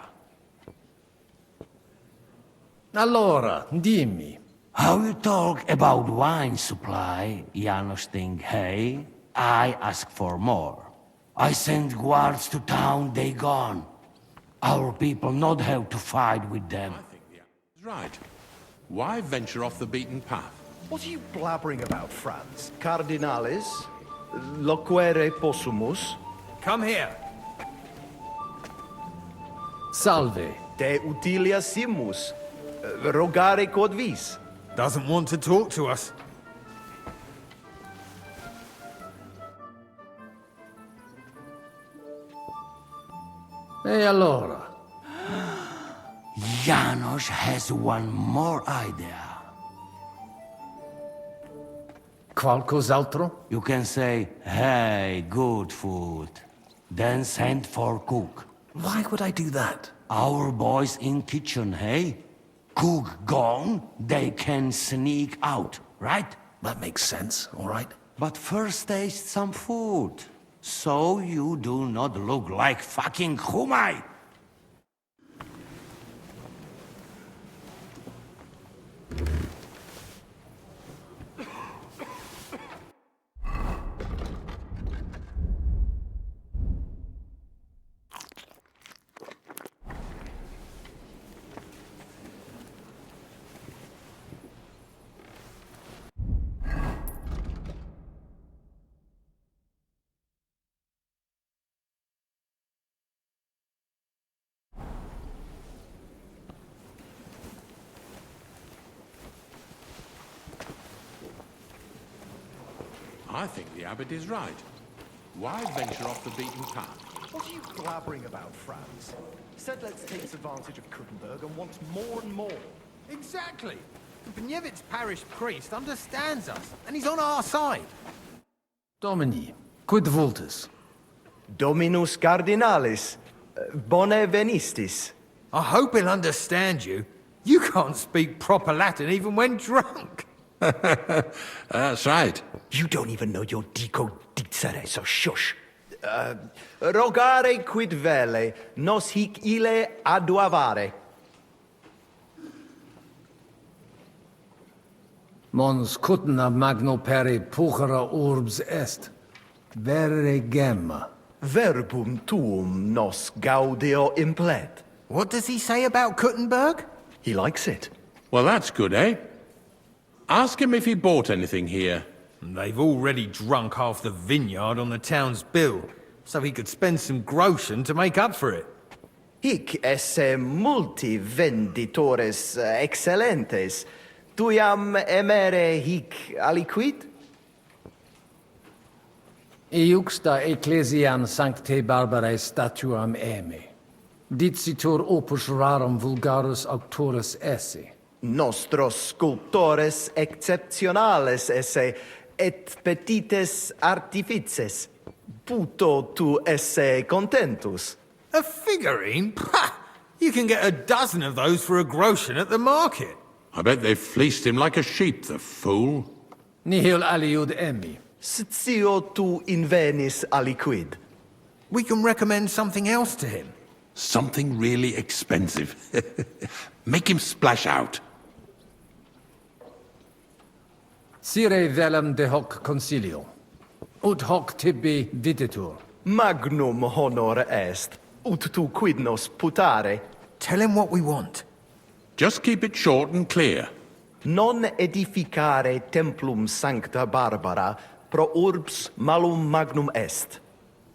Allora, dimmi. How you talk about wine supply, Janos think, hey? I ask for more. I send guards to town, they gone. Our people not have to fight with them. I think the is right. Why venture off the beaten path? What are you blabbering about, Franz? Cardinales? Loquere possumus? Come here. Salve. De utilia simus. Rogare quod vis. Doesn't want to talk to us. E allora? Janos has one more idea. Qualcos'altro? You can say, hey, good food. Then send for cook. Why would I do that? Our boys in kitchen, hey? Cook gone, they can sneak out, right? That makes sense, all right. But first taste some food. So you do not look like fucking Humai. I think the abbot is right. Why venture off the beaten path? What are you blabbering about, Franz? Said let's take advantage of Kuttenberg and want more and more. Exactly. The Bnievitz parish priest understands us, and he's on our side. Domini, quid vultus? Dominus cardinalis. Bone venistis. I hope he'll understand you. You can't speak proper Latin even when drunk. That's right. You don't even know your dico dicere, so shush. Rogare quid vele, nos hic ile aduavare. Mons Kutná magno peri puchera urbs est. Vere gemma. Verbum tuum nos gaudio implet. What does he say about Kuttenberg? He likes it. Well, that's good, eh? Ask him if he bought anything here. They've already drunk half the vineyard on the town's bill, so he could spend some groschen to make up for it. Hic esse multi venditores excellentes. Tuiam emere hic aliquid? Iuxta ecclesiam sancte barbarae statuam eme. Dicitur opus rarum vulgarus auctorus esse. Nostros sculptores exceptionales esse, et petites artifices. Puto tu esse contentus. A figurine? Pah! You can get a dozen of those for a groschen at the market. I bet they fleeced him like a sheep, the fool. Nihil aliud emmi. Scio tu invenis aliquid. We can recommend something else to him. Something really expensive. Make him splash out. Sire velum de hoc concilio. Ut hoc tibi videtur. Magnum honor est, ut tu quid nos putare. Tell him what we want. Just keep it short and clear. Non edificare templum sancta Barbara pro urbs malum magnum est.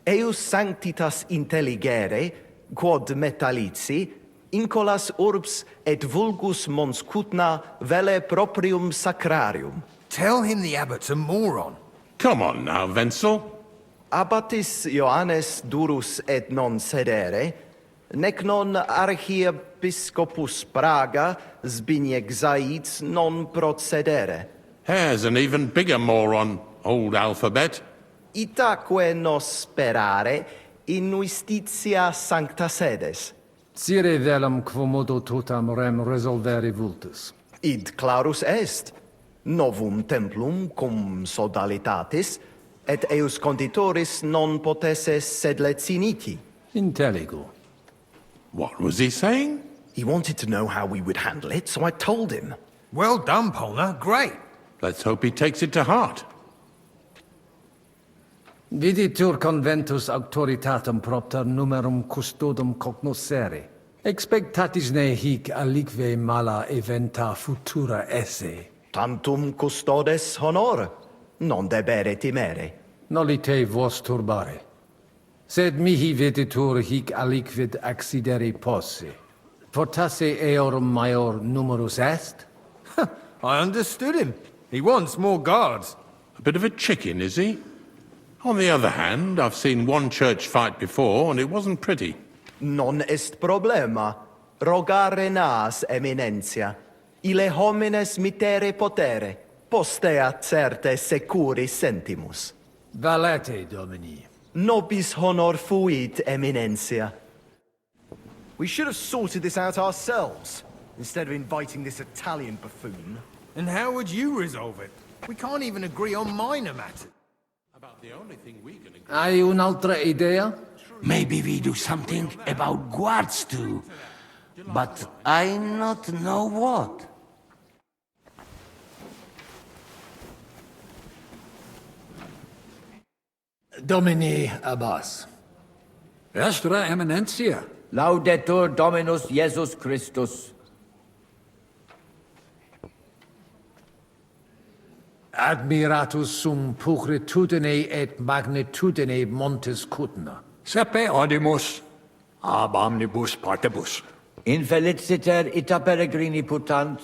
Eius sanctitas intelligere, quod metallici, incolas urbs et vulgus mons Kutná vele proprium sacrarium. Tell him the abbot's a moron. Come on now, Wenzel. Abbatis Ioannes durus et non sedere, nec non archiepiscopus Praga Zbigniew Zaitz non procedere. Here's an even bigger moron, old alphabet. Itaque nos sperare in justitia sancta sedes. Sire velum quomodo totam rem resolvere vultus. Id clarus est. Novum templum cum sodalitatis, et eius conditoris non potesse sed leciniti. Intelligo. What was he saying? He wanted to know how we would handle it, so I told him. Well done, Polner. Great. Let's hope he takes it to heart. Viditur conventus auctoritatem propter numerum custodum cognoscere. Expectatis ne hic alique mala eventa futura esse. Tantum custodes honor, non debere timere. Nolite vos turbare. Sed mihi viditur hic aliquid accidere posse. Fortasse eorum maior numerus est? I understood him. He wants more guards. A bit of a chicken, is he? On the other hand, I've seen one church fight before, and it wasn't pretty. Non est problema. Rogare nas, eminentia. Ile homines mitere potere. Postea certe securi sentimus. Valete, Domini. Nobis honor fuit, eminentia. We should have sorted this out ourselves, instead of inviting this Italian buffoon. And how would you resolve it? We can't even agree on minor matters. About the only thing we can agree. Hai un'altra idea? Maybe we do something about guards too. But I not know what. Domini Abbas. Vestra Eminentia. Laudetur Dominus Jesus Christus. Admiratus sum pulchritudine et magnitudine montes Kutná. Sepe audimus, ab omnibus partibus. Infeliciter ita peregrini putant,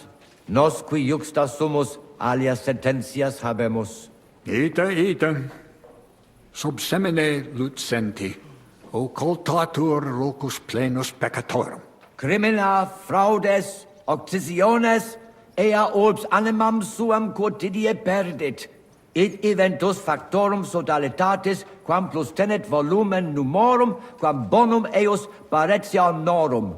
nos qui juxta sumus alias sententias habemus. Ite. Sub semine lucenti, occultatur locus plenus peccatorum. Crimina fraudes, occisiones, ea urbs animam suam quotidie perdit, id eventus factorum sodalitatis, quam plus tenet volumen numorum, quam bonum eos paretia norum.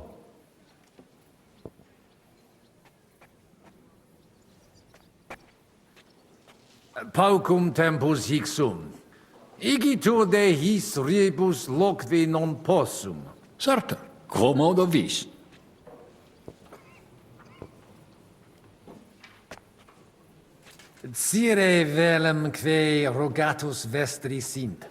Paucum tempus hic sum. Igitur de his rebus loqui non possum. Certa, quomodo vis. Sire velum que rogatus vestri sint.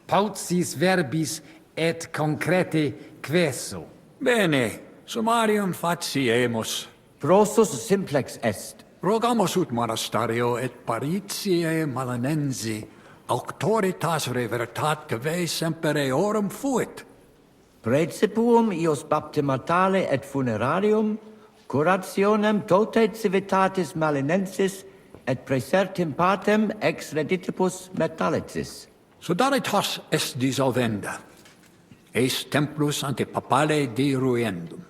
Pautsis verbis et concrete queso. Bene, summarium faciemus. Prosus simplex est. Rogamus ut monastario et paritiae malanensi auctoritas revertat que semper eorum fuit. Praecipuum ios baptimatale et funerarium, curationem tote civitatis malinensis et praesertim partem ex reditibus metallicis. Sodalitas est dissolvenda, eis templus ante papale deruendum,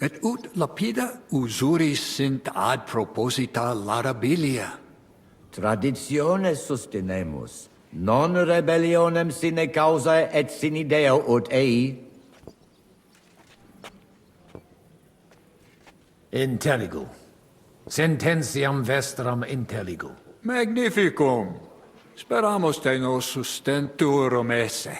et ut lapida usuris sint ad proposita larabilia. Traditiones sustenemus, non rebellionem sine causa et sine Deo ut ei. Intelligo. Sententiam vestram intelligo. Magnificum. Speramos te nos sustenturum esse.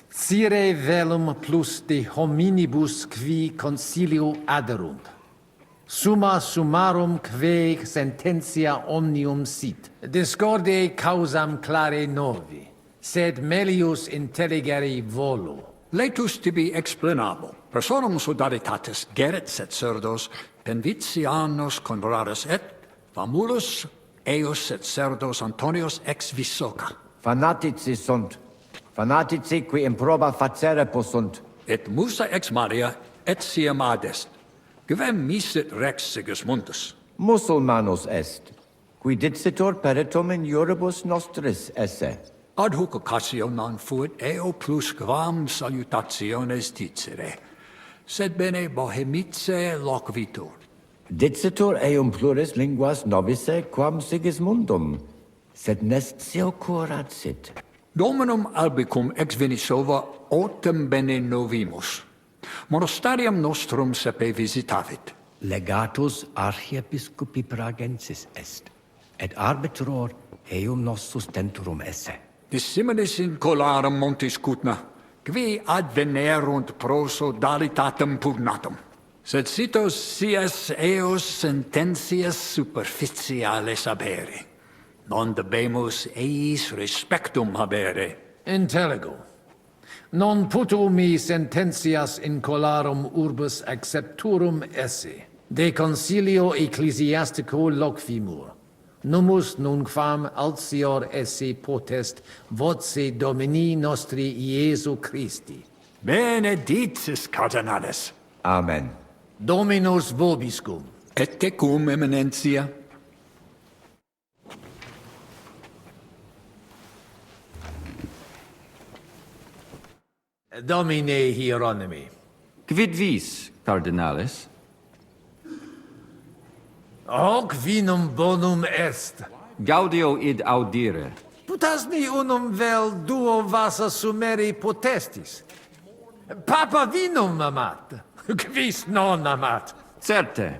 Sire velum plus de hominibus qui concilio aderunt. Summa summarum quae sententia omnium sit. Discorde causam clare novi, sed melius intelligere volo. Letus tibi explanabo. Personum sodalitatis geret et cerdos, penvitianos converaris et, famulus eos et cerdos Antonios ex Visoca. Fanatici sunt. Fanatici qui improba facere possunt. Et musa ex Maria et siam adest. Quem misit rex Sigismundus? Musulmanus est, qui dicitur peritum in iuribus nostris esse. Ad hoc occasio non fuit eo plus quam salutationes dicere, sed bene bohemice loquitur. Dicitur eum pluris linguas novice quam Sigismundum, sed nestio curat sit. Dominum albicum ex Venisova autem bene novimus. Monastarium nostrum sepe visitavit. Legatus archiepiscopi pragensis est, et arbitror eum nos sustenturum esse. Dissimilis in colarum montis Kutná, qui advenerunt pro sodalitatem pugnatum. Sed sitos sias eos sententias superficiales habere. Non debemus eis respectum habere. Intelligo. Non puto mi sententias in colarum urbis accepturum esse. De concilio ecclesiastico loquimur. Numus nunquam altior esse potest voce Domini nostri Iesu Christi. Benedictis cardinales. Amen. Dominus vobiscum. Et tecum, eminentia. Domine Hieronymi. Quid vis, cardinales? Hoc vinum bonum est. Gaudio id audire. Putasni unum vel duo vasa sumeri potestis. Papa vinum amat. Quis non amat. Certe.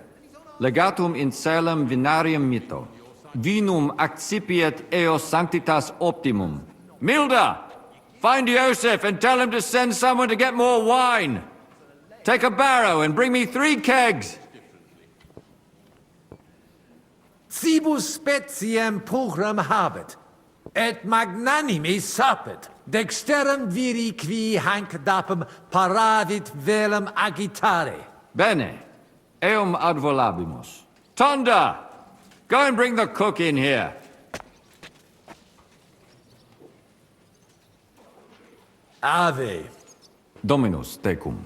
Legatum in celem vinarium mito. Vinum accipiet eos sanctitas optimum. Milda! Find Joseph and tell him to send someone to get more wine. Take a barrow and bring me 3 kegs. Cibus speciem pugram habet, et magnanimi sapet. Dexterum viri qui hanc dapum paravit velum agitare. Bene. Eum ad volabimus. Tonda! Go and bring the cook in here. Ave. Dominus tecum.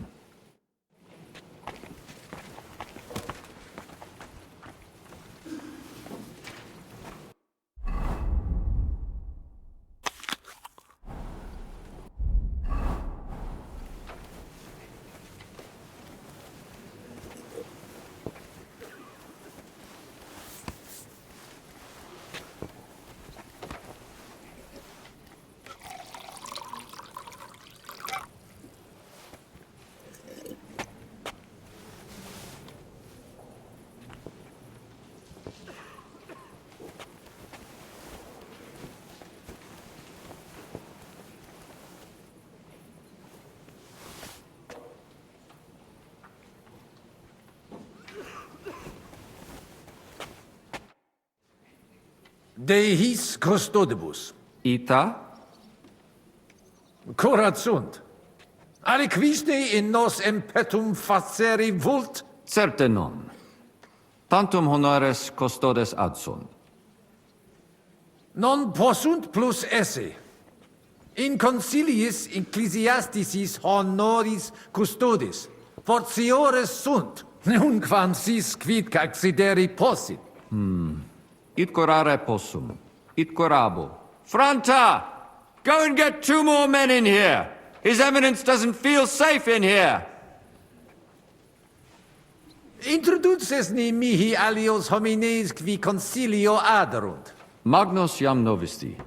De his custodibus. Ita? Curat sunt. Aliquiste in nos impetum facere vult? Certe non. Tantum honores custodes adsunt. Non possunt plus esse. In conciliis ecclesiasticis honoris custodes. Fortiores sunt. Nunquam sis quid accidere possit. It curare possum. It curabo. Franta! Go and get 2 more men in here! His Eminence doesn't feel safe in here! Introduces ni mihi alios homines qui concilio aderunt. Magnus jam novisti.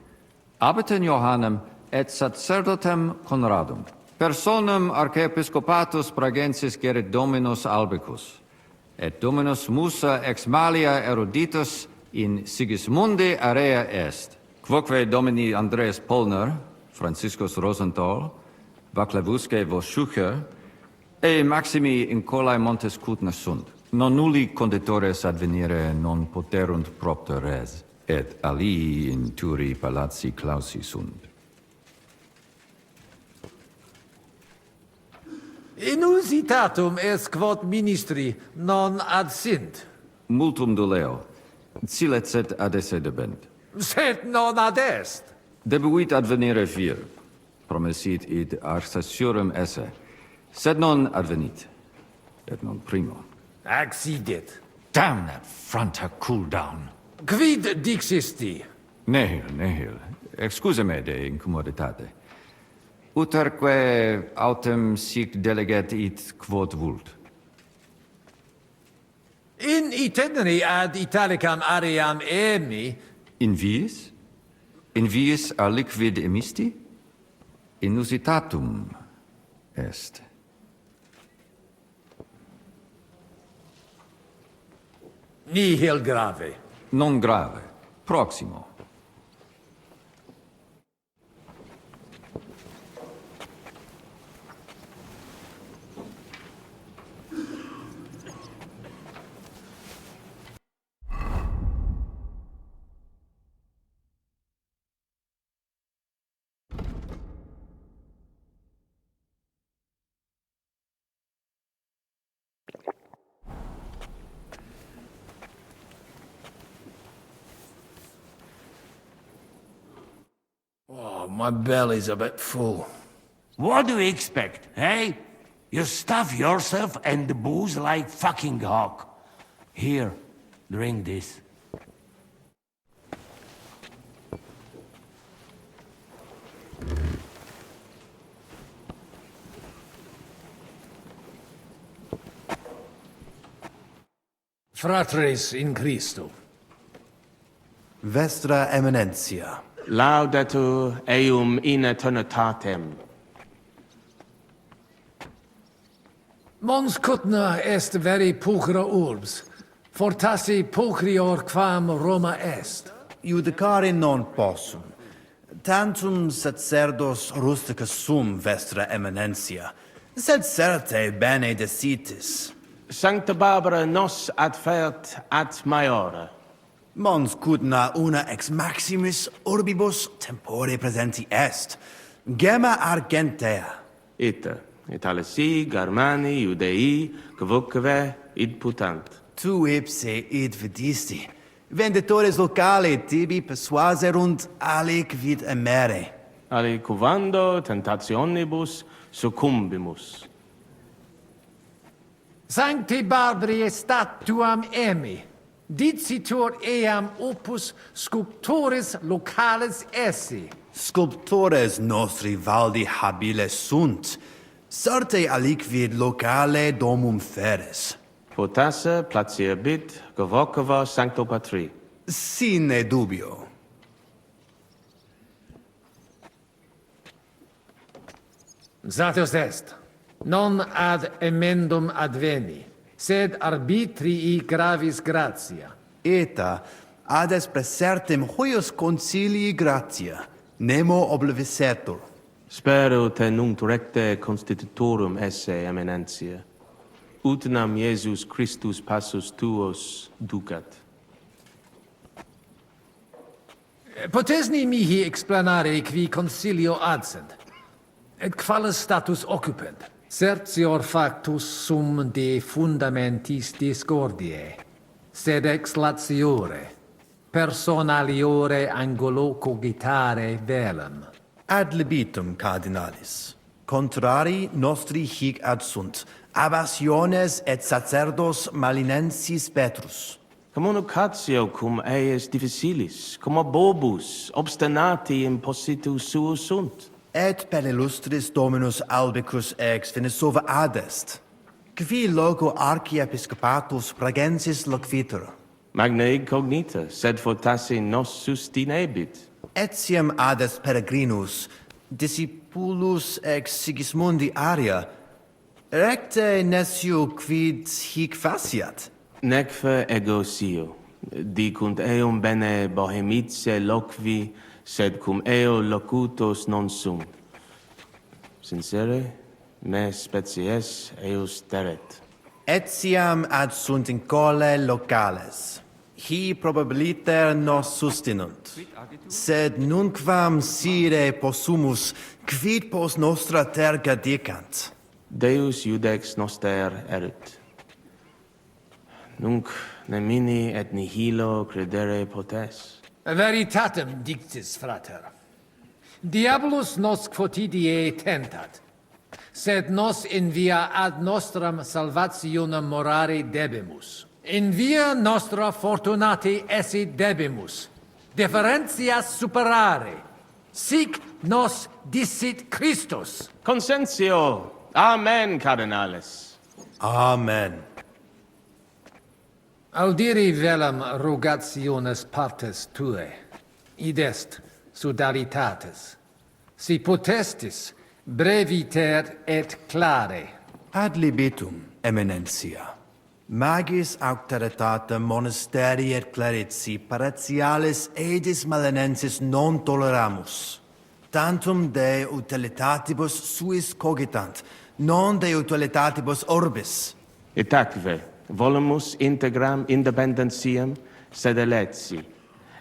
Abitem Johannem et sacerdotem Conradum. Personam archiepiscopatus pragensis gerit dominus albicus, et dominus musa ex malia eruditus in Sigismundi area est, quoque domini Andreas Polner, Franciscus Rosenthal, Vaclavusque vos Schucher, e maximi in colae montes Kutná sunt. Non nulli conditores advenire non poterunt propter res, et alii in turi palazzi clausi sunt. Inusitatum est quod ministri non ad sint. Multum doleo. Silet set ad esse debent. Sed non ad est. Debuit advenire vir. Promesit id arcessiorum esse. Sed non advenit. Et non primo. Accidit. Damn that frunta cool down. Quid dixisti? Nihil. Excuse me de incommoditate. Uterque autem sic delegat it quod vult. In itinere ad Italicam aream emi. In viis? In viis a liquid emisti? Inusitatum est. Nihil grave. Non grave. Proximo. Oh, my belly's a bit full. What do you expect, eh? You stuff yourself and the booze like fucking hawk. Here, drink this. Fratres in Christo. Vestra Eminentia. Laudetur eum in eternitatem. Mons Kutná est veri pulchra urbs, fortassi pulchrior quam Roma est. Judicare non possum. Tantum sacerdos rusticus sum, Vestra Eminentia, sed certe bene decitis. Sancta Barbara nos adfert ad maiore. Mons Kutná una ex maximis urbibus tempore presenti est. Gemma argentea. Ita, Italisi, Germani, Judei, quoque id putant. Tu ipse id vidisti. Venditores locale tibi persuaserunt aliquid emere. Aliquando tentationibus succumbimus. Sancti Barbari statuam emi, dicitur eam opus sculptores locales esse. Sculptores nostri valdi habiles sunt, certe aliquid locale domum feres. Potasse placiebit govocava Sancto Patri. Sine dubio. Satus est, non ad emendum adveni, sed arbitrii gravis gratia. Eta, ades presertim huius concilii gratia, nemo oblivisetur. Spero te nunc recte constitutorum esse eminentia. Ut nam Iesus Christus passus tuos ducat. Potesni mihi explanare qui concilio adsent, et qualis status occupent. Certior factus sum de fundamentis discordiae, sed ex latiore, personaliore angulo cogitare velum. Ad libitum, cardinalis. Contrari nostri hic ad sunt, abassiones et sacerdos malinensis Petrus. Communicatio cum eius difficilis, cum bobus obstinati impositus suus sunt. Et per illustris Dominus Albicus ex Venesova adest, qui loco archiepiscopatus pragensis loquitur. Magna incognita, sed fortasse nos sustinebit. Etiam adest peregrinus, discipulus ex Sigismundi aria, recte nescio quid hic faciat. Necve ego sio, dicunt eum bene bohemice loqui, sed cum eo locutos non sum. Sincere, me species eus teret. Etiam ad sunt in cole locales. Hi probabiliter nos sustinunt. Sed nunquam sire possumus, quid pos nostra terga dicant. Deus iudex noster erit. Nunc nemini et nihilo credere potes. Veritatem dictis, frater. Diabolus nos quotidie tentat, sed nos in via ad nostram salvationem morare debimus. In via nostra fortunati esse debimus, differentias superare. Sic nos dicit Christus. Consentio. Amen, cardinales. Amen. Audiri velam rogationes partes tue, id est sodalitates. Si potestis, breviter et clare. Ad libitum, eminentia. Magis auctoritatem monasteri et clerici paratialis edis malenensis non toleramus. Tantum de utilitatibus suis cogitant, non de utilitatibus orbis. Itaque, volumus integram independentiam sed eletsi,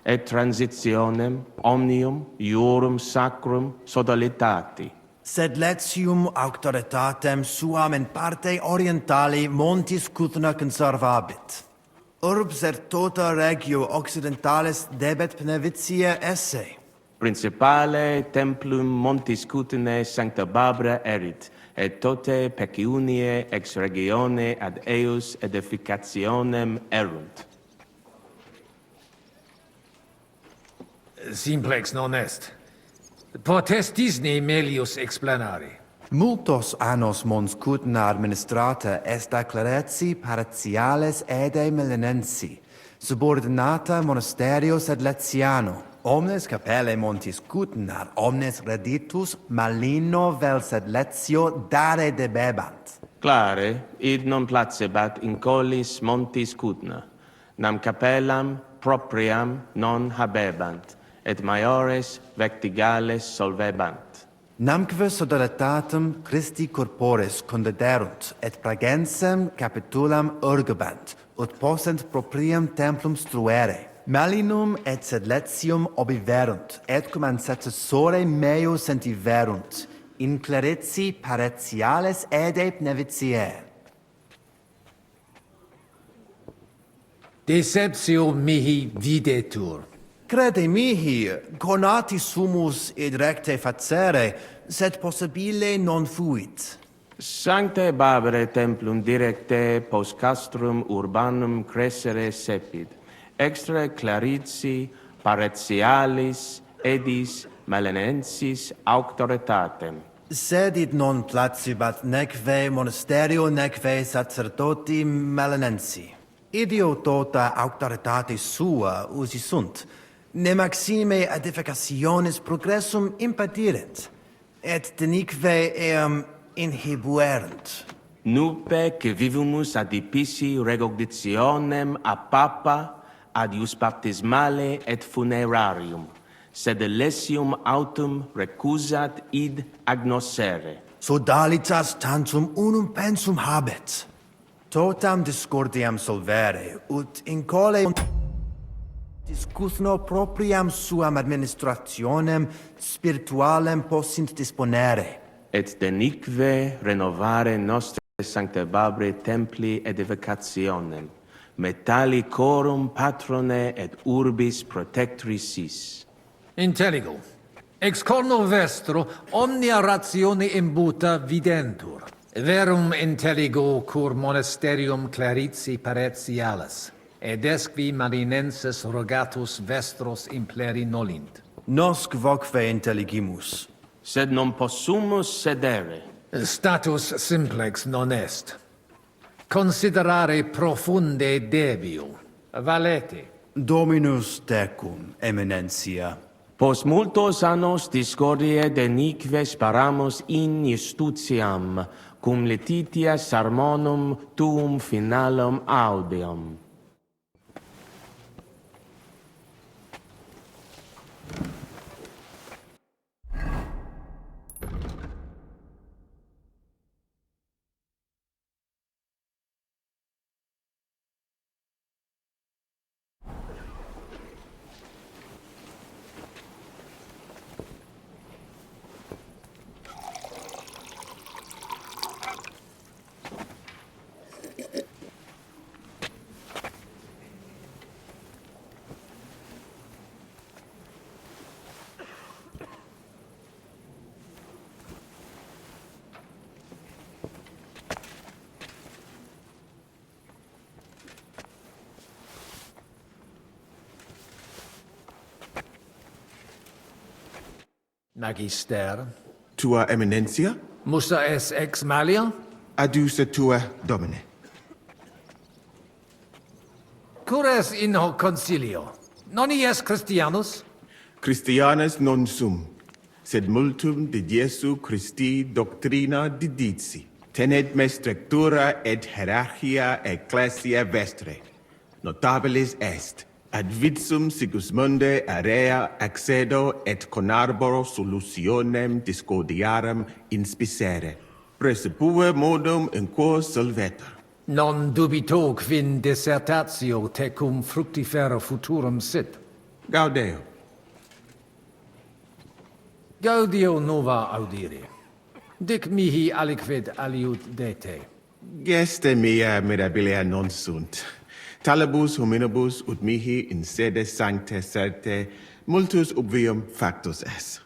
et transitionem omnium iorum sacrum sodalitati. Sed letium auctoritatem suam in parte orientali montis Kutná conservabit. Urbs et tota regio occidentalis debet benevitia esse. Principale templum montis Kutnae sancta Barbara erit, et tote peciunie ex regione ad eus edificationem erunt. Simplex non est. Potestis ne melius explanare. Multos annos mons Kutná administrata est a clerici paratiales ede melanensi, subordinata monasterio sed letiano. Omnes capelle montis Kutná, omnes reditus malino vel sed letio dare debebant. Clare, id non placebat in collis montis Kutná, nam capellam propriam non habebant, et maiores vectigales solvebant. Namque sodalitatem Christi corporis condederunt, et pragensem capitulam urgebant, ut possent proprium templum struere. Malinum et sed letium obiverunt, et cum ancestore meo sentiverunt, in clerici paratiales ede nevitiae. Deceptio mihi videtur. Crede mihi, conati sumus id recte facere, sed possibile non fuit. Sancte Barbare templum directe post castrum urbanum crescere sepid, extra clarici paratialis edis malenensis auctoritatem. Sed id non placibat neque monasterio neque sacerdoti malenensi. Idio tota auctoritatis sua usi sunt, ne maxime edificationis progressum impedirent, et denique eam inhibuerunt. Nupe que vivumus adipici regognitionem a papa ad ius baptismale et funerarium, sed lesium autum recusat id agnoscere. Sodalitas tantum unum pensum habet. Totam discordiam solvere, ut in cole discussno propriam suam administrationem spiritualem possint disponere. Et denique renovare nostre sancte Barbare templi edificationem, metali corum patrone et urbis protectris sis. Intelligo. Ex corno vestro omnia ratione imbuta videntur. Verum intelligo cur monasterium clerici paratialis, ed esqui marinenses rogatus vestros impleri nolint. Nosc voque intelligimus. Sed non possumus sedere. Status simplex non est. Considerare profunde debio. Valete. Dominus tecum, eminentia. Pos multos annos discordie deniques paramus in justitiam, cum letitia sermonum tuum finalum audeum. Magister. Tua Eminencia? Musa es ex malia? Aduce tua domine. Cures in hoc concilio. Non ies Christianus? Christianus non sum, sed multum de Jesu Christi doctrina didici. Tenet me structura et hierarchia ecclesia vestre. Notabilis est. Ad vitsum Sigismunde area accedo et conarboro solutionem discordiarum inspicere. Precipue modum in quo solvetur. Non dubito quin dissertatio tecum fructifera futurum sit. Gaudeo. Gaudio nova audire. Dic mihi aliquid aliud dete. Geste mea mirabilia non sunt. Talibus hominibus ut mihi in sede sancte certe multus obvium factus es.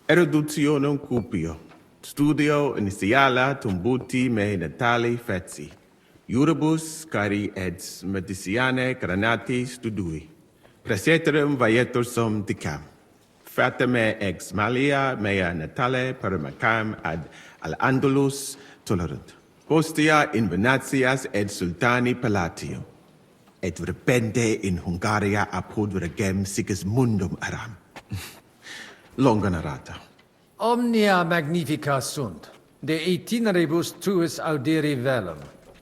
Eruditionum cupio. Studio initiala tumbuti me natali feci. Iuribus cari et mediciane granati studui. Praeterum vaietur sum dicam. Fatame ex malia mea natale paramacam ad al Andalus tolerunt. Postea in Venatias et sultani palatio. Et repente in Hungaria apud regem Sigismundum aram. Longa narrata. Omnia magnifica sunt, de itineribus tuus audiri velum,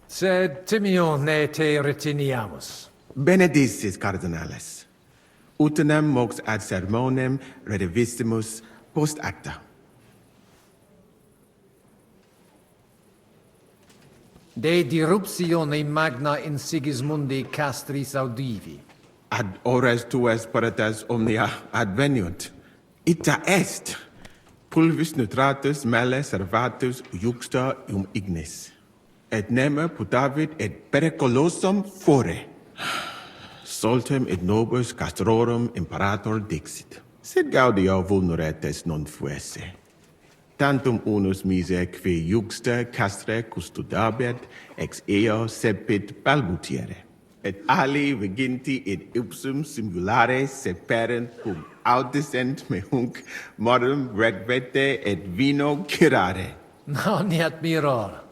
sed timio ne te retiniamus. Benedicis cardinales. Utinam mox ad sermonem redivistimus post acta. De diruptione magna in Sigismundi castris audivi. Ad ores tuas paratas omnia adveniunt. Ita est. Pulvis nutratus male servatus juxta ignis. Et neme putavit et periculosum fore. Soltem et nobis castrorum imperator dixit. Sed gaudio vulneretes non fuesse. Tantum unus mise qui juxta castre custodabit ex eo sepit balbutiere. Et ali viginti et ipsum singulare seperent cum audicent me hunc modum regvete et vino cirare. Non admiror.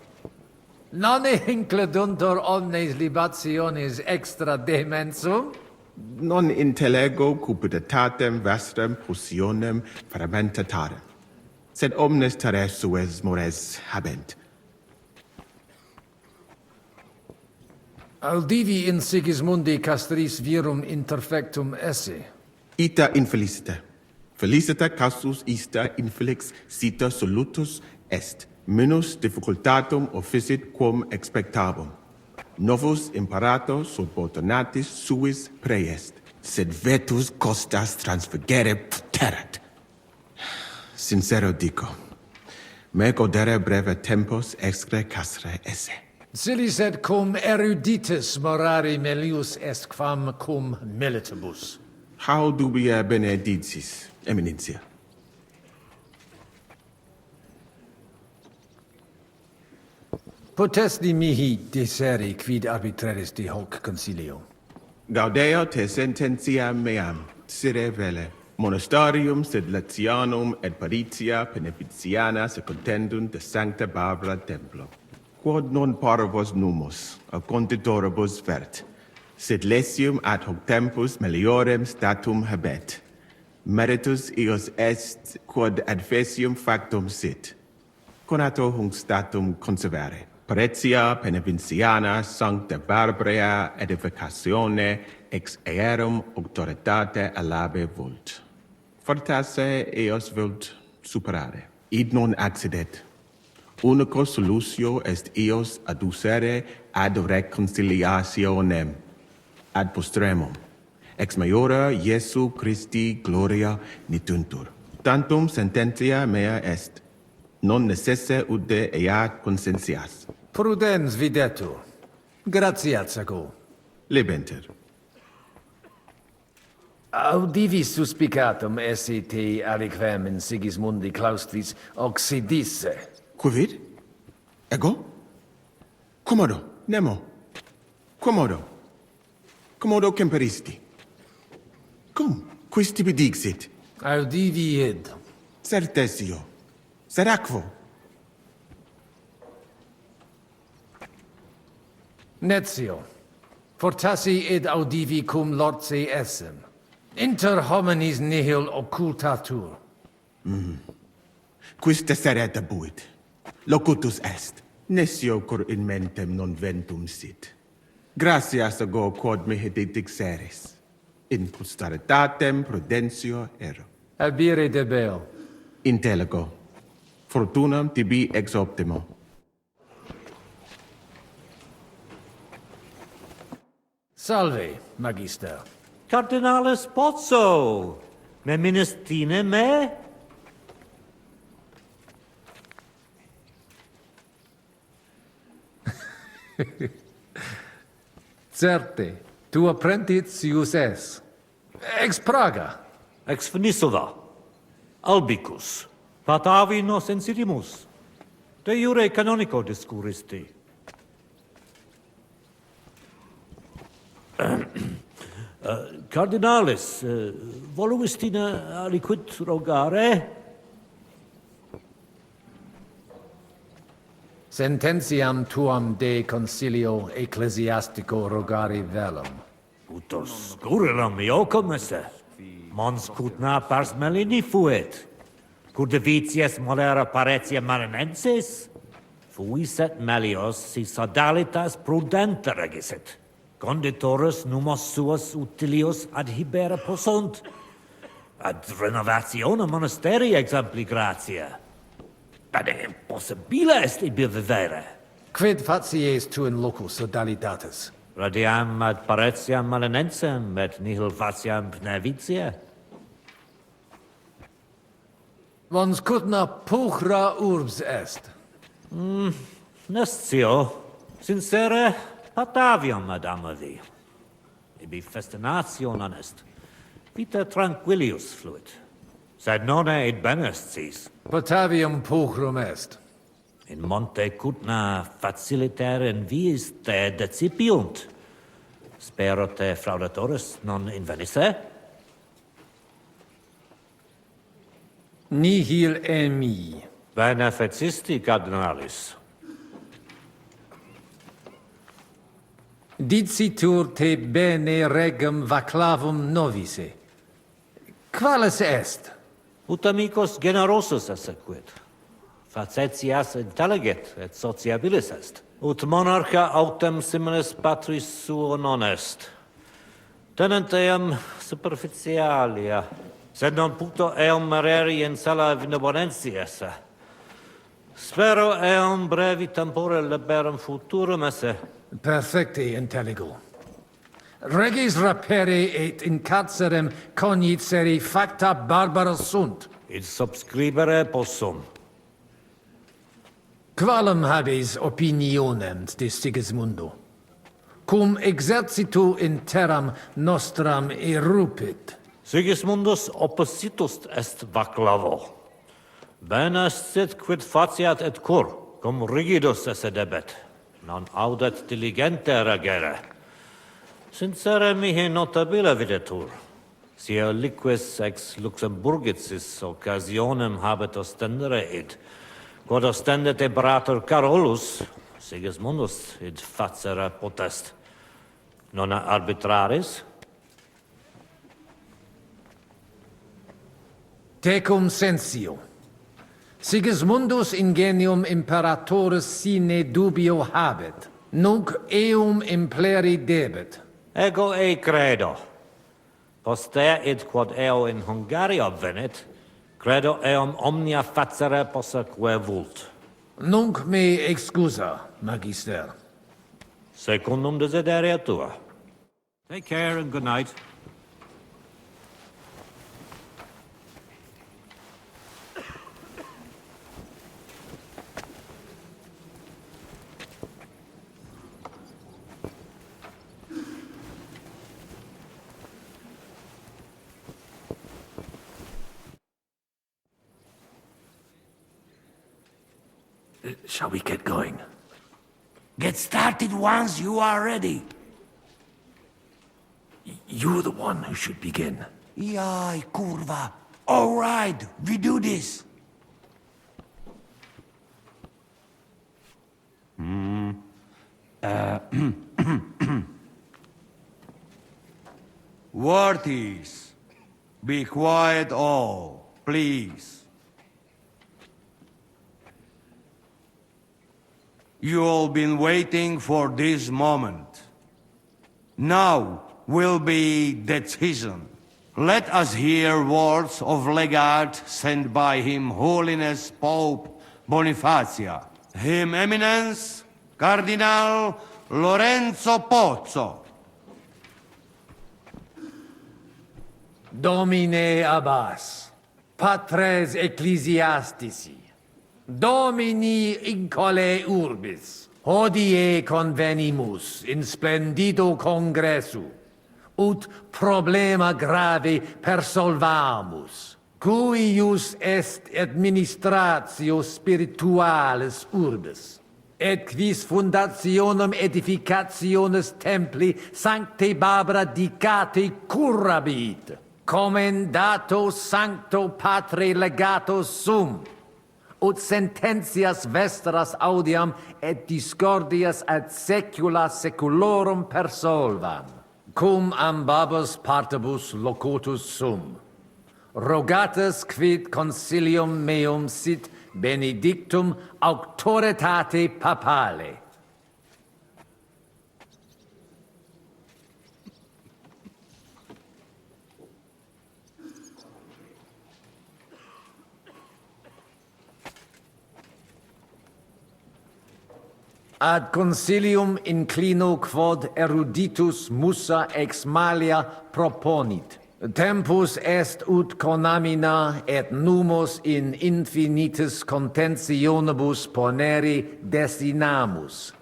Non incleduntur omnes libationes extra demensum? Non intellego cupiditatem vestram potionem fermentatarem. Sed omnes terres sues mores habent. Audivi in Sigismundi castris virum interfectum esse. Ita infelicita. Felicita casus ista infelix cita solutus est. Minus difficultatum officit quum expectabum. Novus imperator subordinatis suis preest. Sed vetus costas transfigere puterat. Sincero dico, me godere breve tempus excre castre esse. Silis et cum eruditus morari melius est quam cum militibus. How dubia benedicis, Eminencia? Potesti mihi diseri quid arbitraris de hoc concilio. Gaudeo te sententiam meam, sire vele. Monastarium sed Latianum et Paritia Beneficiana secondendunt de Sancta Barbara Templo. Quod non parvos numus, a conditoribus vert, sed lesium ad hoc tempus meliorem statum habet. Meritus eos est quod adversium factum sit. Conato hunc statum conservare. Paretia Penevinciana sancta Barbarea edificatione ex aerum auctoritate alabe vult. Fortasse eos vult superare. Id non accidet. Unico solutio est eos adducere ad reconciliationem, ad postremum. Ex maiora Iesu Christi gloria nituntur. Tantum sententia mea est. Non necesse ude ea consentias. Prudens videtur. Gratiatsago. Lebenter. Audivi suspicatum esse te aliquem in Sigismundi claustris occidisse. Quid? Ego? Commodo, nemo. Commodo. Commodo temperisti. Cum, quis tibi dixit? Audivi id. Certesio. Seracvo. Netio. Fortassi id audivi cum lortse essem. Inter homines nihil occultatur. Quis tesseret abuit. Locutus est. Nescio cur in mentem non ventum sit. Gratias ago quod mihi dixeris. In posteritatem prudentio ero. Abire debeo. Intellego. Fortunam tibi ex optimo. Salve, magister. Cardinalis Pozzo, me ministine me? Certe, tu apprentit sius es. Ex Praga. Ex Venisova. Albicus. Patavi nos insidimus. De jure canonico discuristi. Cardinalis, voluistina aliquid rogare? Sententiam tuam de concilio ecclesiastico rogari velum. Utos scurrilum iocum esse. Mons Kutná pars melini fuit. Curdivitias molera paretia marinensis. Fuis et melios si sodalitas prudenta regisit. Conditorus numos suos utilius ad hibera possunt. Ad renovatione monasteri exempli gratia. Ad impossibile est ibi vivere. Quid facies tu in loco sodalitatis? Radiam ad paretiam malinensem, et nihil faciam pnevitia. Vons Kutná puchra urbs est. Nestio, sincere, patavium ad amavi. Ibi festination est. Vita tranquillius fluit. Sed nonne id benest sis. Patavium puchrum est. In monte Kutná faciliter in viis te decipiunt. Spero te fraudatoris non invenisse? Nihil emi. Bene fecisti, cardinalis. Dicitur te bene regum vaclavum novise. Qualis est? Ut amicos generosus esse quid. Facetias intelligit et sociabilis est. Ut monarcha autem similis patris suo non est. Tenent eam superficialia, sed non puto eam mereri in sala benevolentia esse. Spero eam brevi tempore liberum futurum esse. Perfecte intelligo. Regis rapere et in carcerem cognicere facta barbara sunt. Id subscribere possum. Qualem habes opinionem de Sigismundo? Cum exercitu in terram nostram erupit. Sigismundus oppositus est vaclavo. Bene sit quid faciat et cur, cum rigidus esse debet. Non audet diligente regere. Sincere mihi notabile videtur. Sia liquis ex Luxemburgicis occasionem habet ostendere id. Quod ostendet imperator Carolus, Sigismundus id facere potest. Non arbitraris? Tecum censio. Sigismundus ingenium imperatoris sine dubio habet, nunc eum impleri debet. Ego e credo. Poster id quod eo in Hungaria venit, credo eum omnia facere posseque vult. Nunc me excusa, magister. Secundum desideria tua. Take care and good night. Shall we get going? Get started once you are ready. You're the one who should begin. Yai, kurva. All right, we do this. Worthies, be quiet all, please. You all been waiting for this moment. Now will be decision. Let us hear words of legate sent by Him Holiness Pope Bonifacia, Him Eminence Cardinal Lorenzo Pozzo. Domine Abbas, patres ecclesiastici, Domini incole urbis, hodie convenimus in splendido congressu, ut problema grave persolvamus, cuius est administratio spiritualis urbis, et quis fundationem edificationis templi sancte Barbara dicate curabit, commendato sancto patre legato sum, ut sententias vestras audiam et discordias ad secula seculorum persolvam, cum ambabus partibus locutus sum. Rogatus quid consilium meum sit benedictum auctoritate papale. Ad consilium inclino quod eruditus musa ex malia proponit. Tempus est ut conamina et numos in infinitus contentionibus poneri destinamus.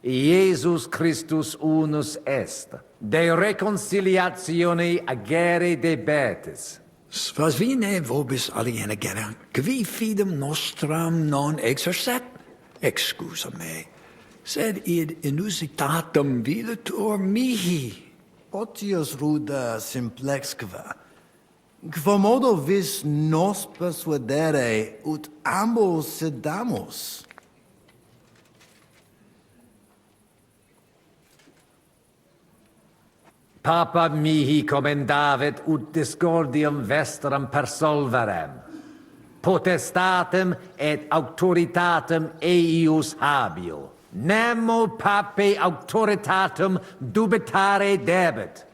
Iesus Christus unus est, de reconciliatione agere debetis. Svasvine vobis aliena genera, qui fidem nostram non exercet, excusa me, sed id inusitatum videtur mihi. Potius ruda simplexque, quomodo vis nos persuadere ut ambos sedamus? Papa mihi commendavit ut discordium vestram persolverem. Potestatem et auctoritatem eius habio. Nemo pape auctoritatem dubitare debet.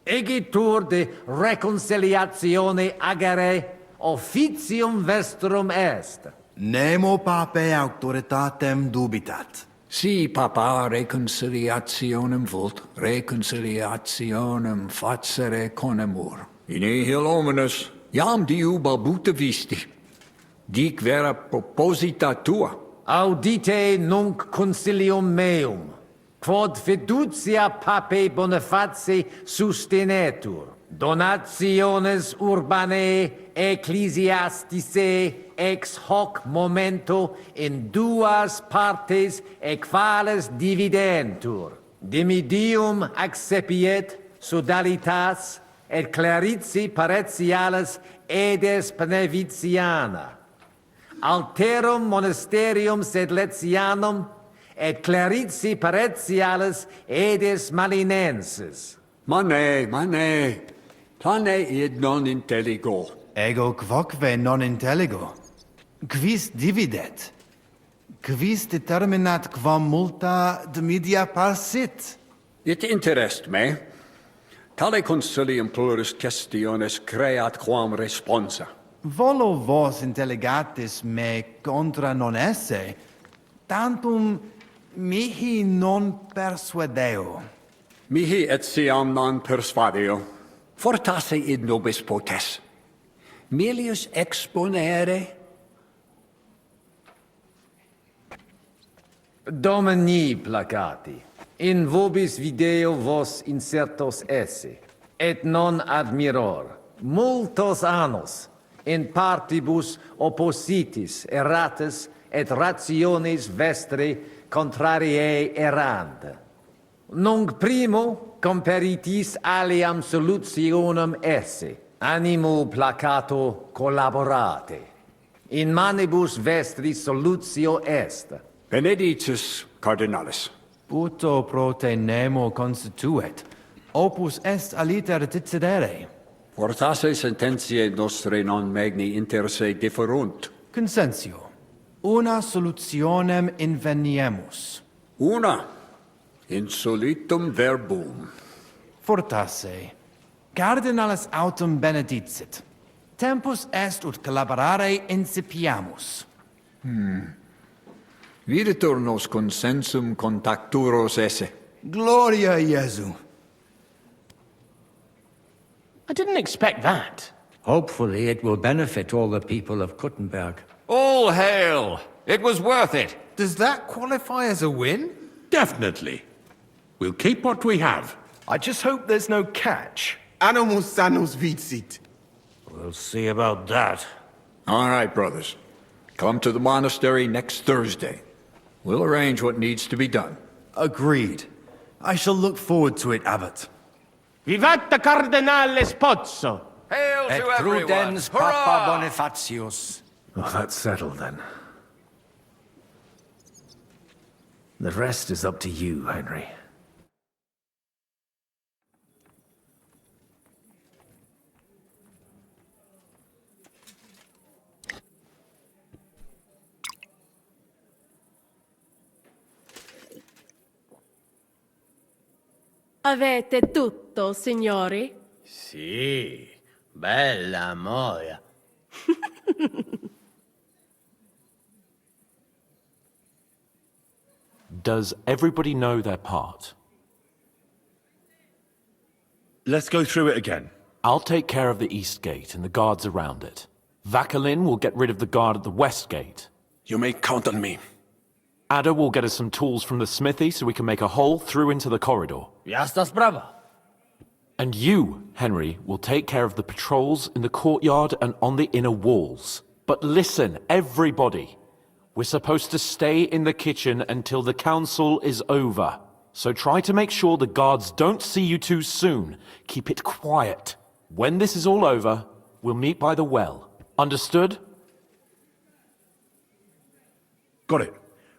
Egitur de reconciliatione agere officium vestrum est. Nemo pape auctoritatem dubitat. Si papa reconciliationem vult, reconciliationem facere conemur. In nihil hominis, iam diu balbuta visti. Dic vera proposita tua. Audite nunc consilium meum, quod fiducia pape Boniface sustenetur, donationes urbanae ecclesiasticae ex hoc momento in duas partes equales dividentur. Dimidium accepiet sodalitas et clarici paretialis edes Beneviciana. Alterum monasterium sed Letianum et clarici paretialis edes Malinensis. Mane, tane id non intelligo. Ego quoque non intelligo. Quis dividet? Quis determinat quam multa de media parsit? It interest me. Tale consilium plurus questiones creat quam responsa. Volo vos intelligatis me contra non esse, tantum mihi non persuadeo. Mihi etiam non persuadio. Fortasse id nobis potes. Melius exponere? Domini placati, in vobis video vos insertos esse, et non admiror, multos annos, in partibus oppositis erratis et rationes vestre contrariae errant. Nunc primo comperitis aliam solutionem esse, animo placato collaborate. In manibus vestris solutio est. Benedictus cardinalis. Uto prote nemo constituet, opus est aliter decidere. Fortasse sententiae nostre non magni inter se differunt. Consensio. Una solutionem inveniemus. Una. Insolitum verbum. Fortasse. Cardinalis autem benedicit. Tempus est ut collaborare incipiamus. Videtur nos consensum contacturos esse. Gloria Jesu. I didn't expect that. Hopefully it will benefit all the people of Kuttenberg. All hail! It was worth it. Does that qualify as a win? Definitely. We'll keep what we have. I just hope there's no catch. Animus sanus vicit. We'll see about that. All right, brothers. Come to the monastery next Thursday. We'll arrange what needs to be done. Agreed. I shall look forward to it, Abbot. Vivat Cardinale Spozzo! Hail Et to everyone! prudens Papa Bonifatius. Well, that's settled then. The rest is up to you, Henry. Avete tutto, signori? Sì, bella moia. Does everybody know their part? Let's go through it again. I'll take care of the east gate and the guards around it. Vakalin will get rid of the guard at the west gate. You may count on me. Ada will get us some tools from the smithy so we can make a hole through into the corridor. Jasna sprawa. And you, Henry, will take care of the patrols in the courtyard and on the inner walls. But listen, everybody. We're supposed to stay in the kitchen until the council is over. So try to make sure the guards don't see you too soon. Keep it quiet. When this is all over, we'll meet by the well. Understood? Got it.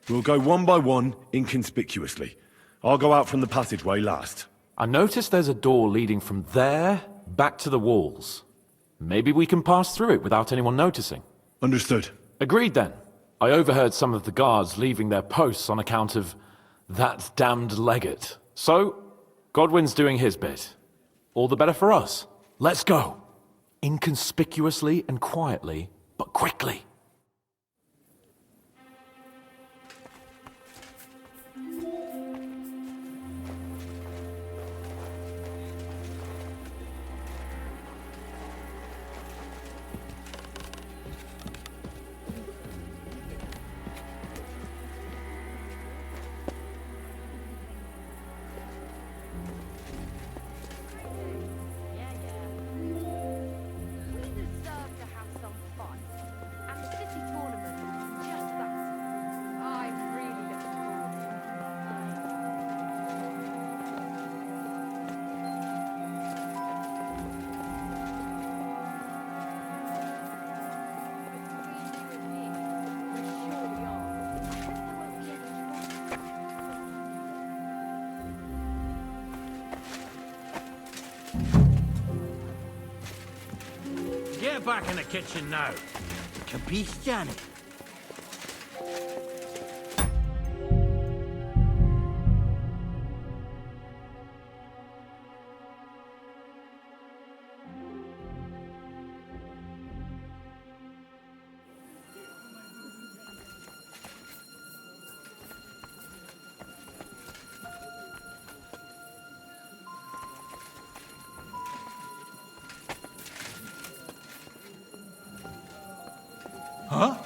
We'll go one by one, inconspicuously. I'll go out from the passageway last. I noticed there's a door leading from there back to the walls. Maybe we can pass through it without anyone noticing. Understood. Agreed then. I overheard some of the guards leaving their posts on account of that damned legate. So, Godwin's doing his bit. All the better for us. Let's go. Inconspicuously and quietly, but quickly. Get back in the kitchen now. Capisce, Johnny? Huh?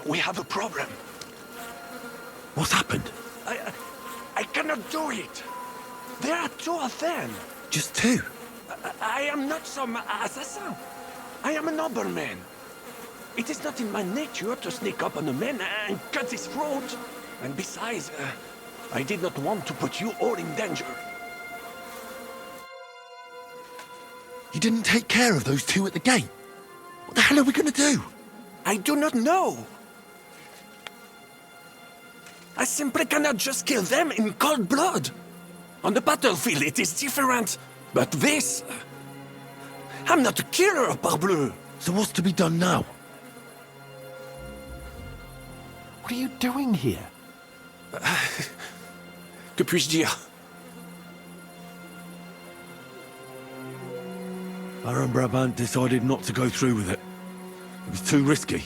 We have a problem. What's happened? I cannot do it. There are two of them. Just two? I am not some assassin. I am a nobleman. It is not in my nature to sneak up on a man and cut his throat. And besides, I did not want to put you all in danger. You didn't take care of those two at the gate? What the hell are we gonna do? I do not know. I simply cannot just kill them in cold blood. On the battlefield it is different, but this... I'm not a killer, parbleu. So what's to be done now? What are you doing here? Que puis-je dire? Baron Brabant decided not to go through with it. It was too risky.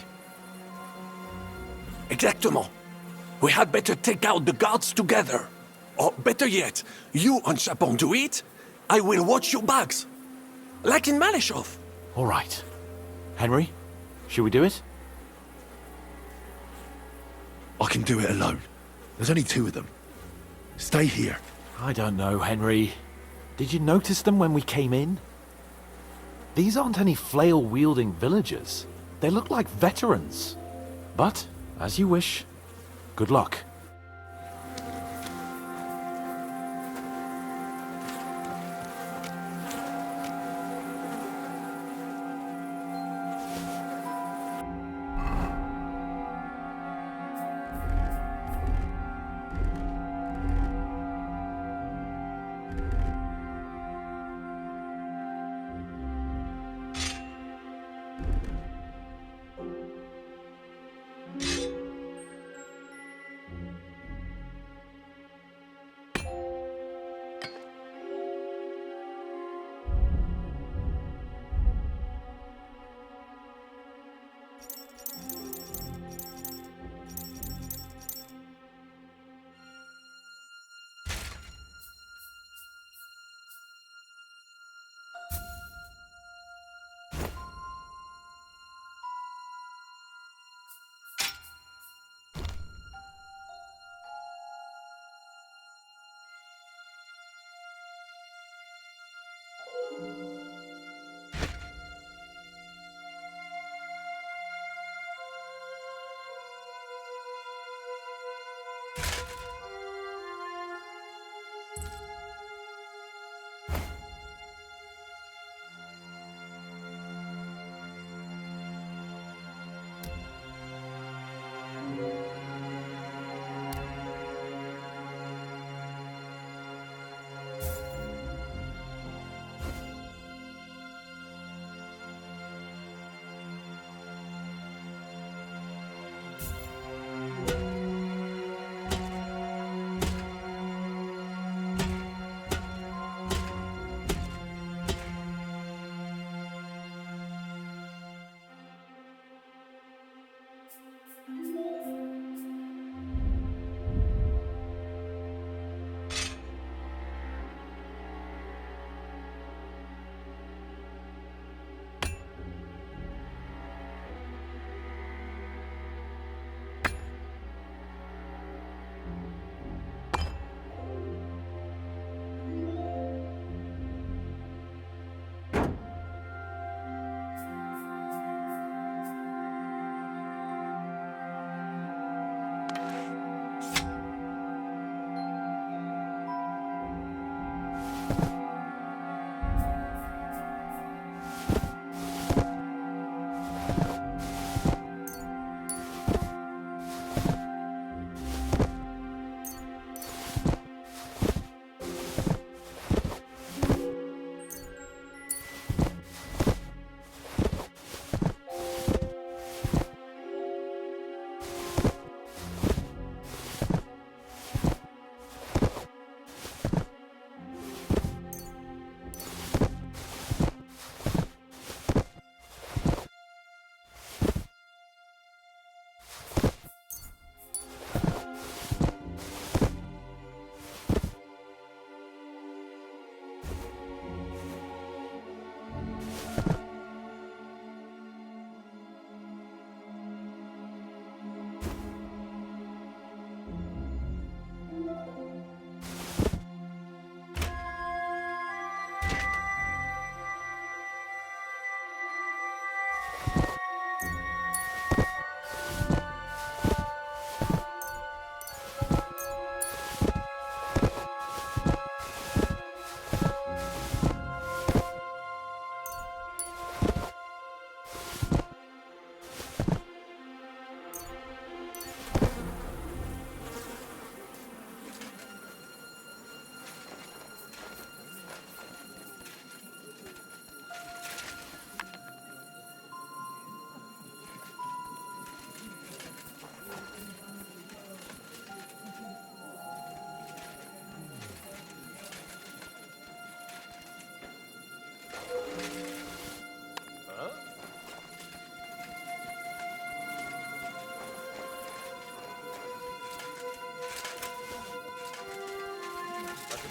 Exactement. We had better take out the guards together. Or better yet, you and Chapon do it, I will watch your backs. Like in Malishov. All right. Henry, should we do it? I can do it alone. There's only two of them. Stay here. I don't know, Henry. Did you notice them when we came in? These aren't any flail-wielding villagers. They look like veterans. But, as you wish. Good luck.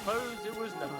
suppose it was nothing.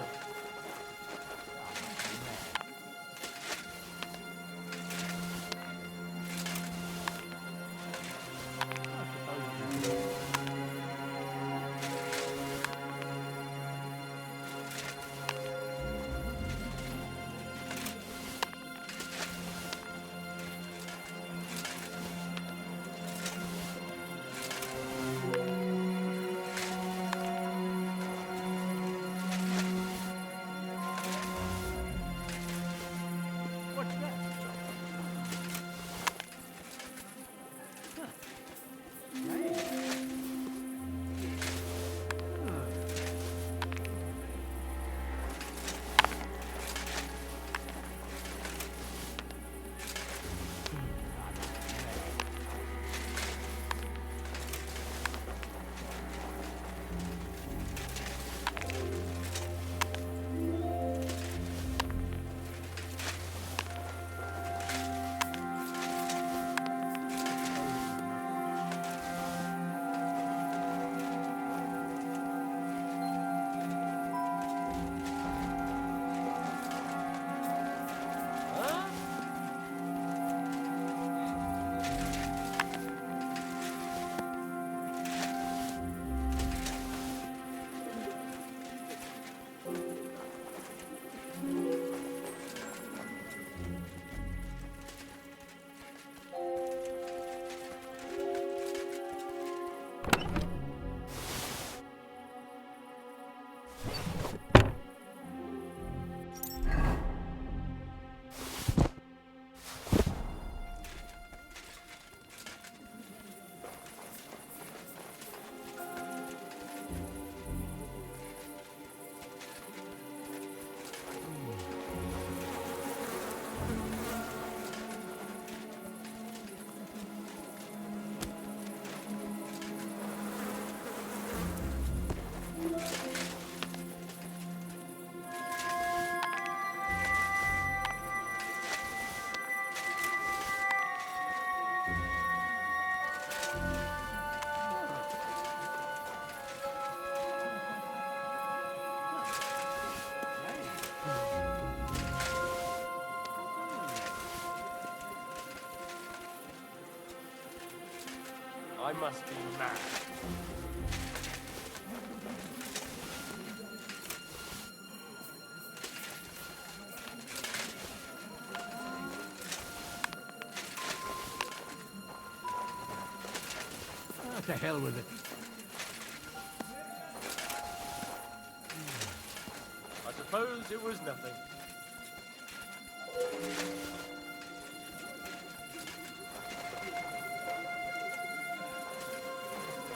I must be mad. To hell with it. I suppose it was nothing.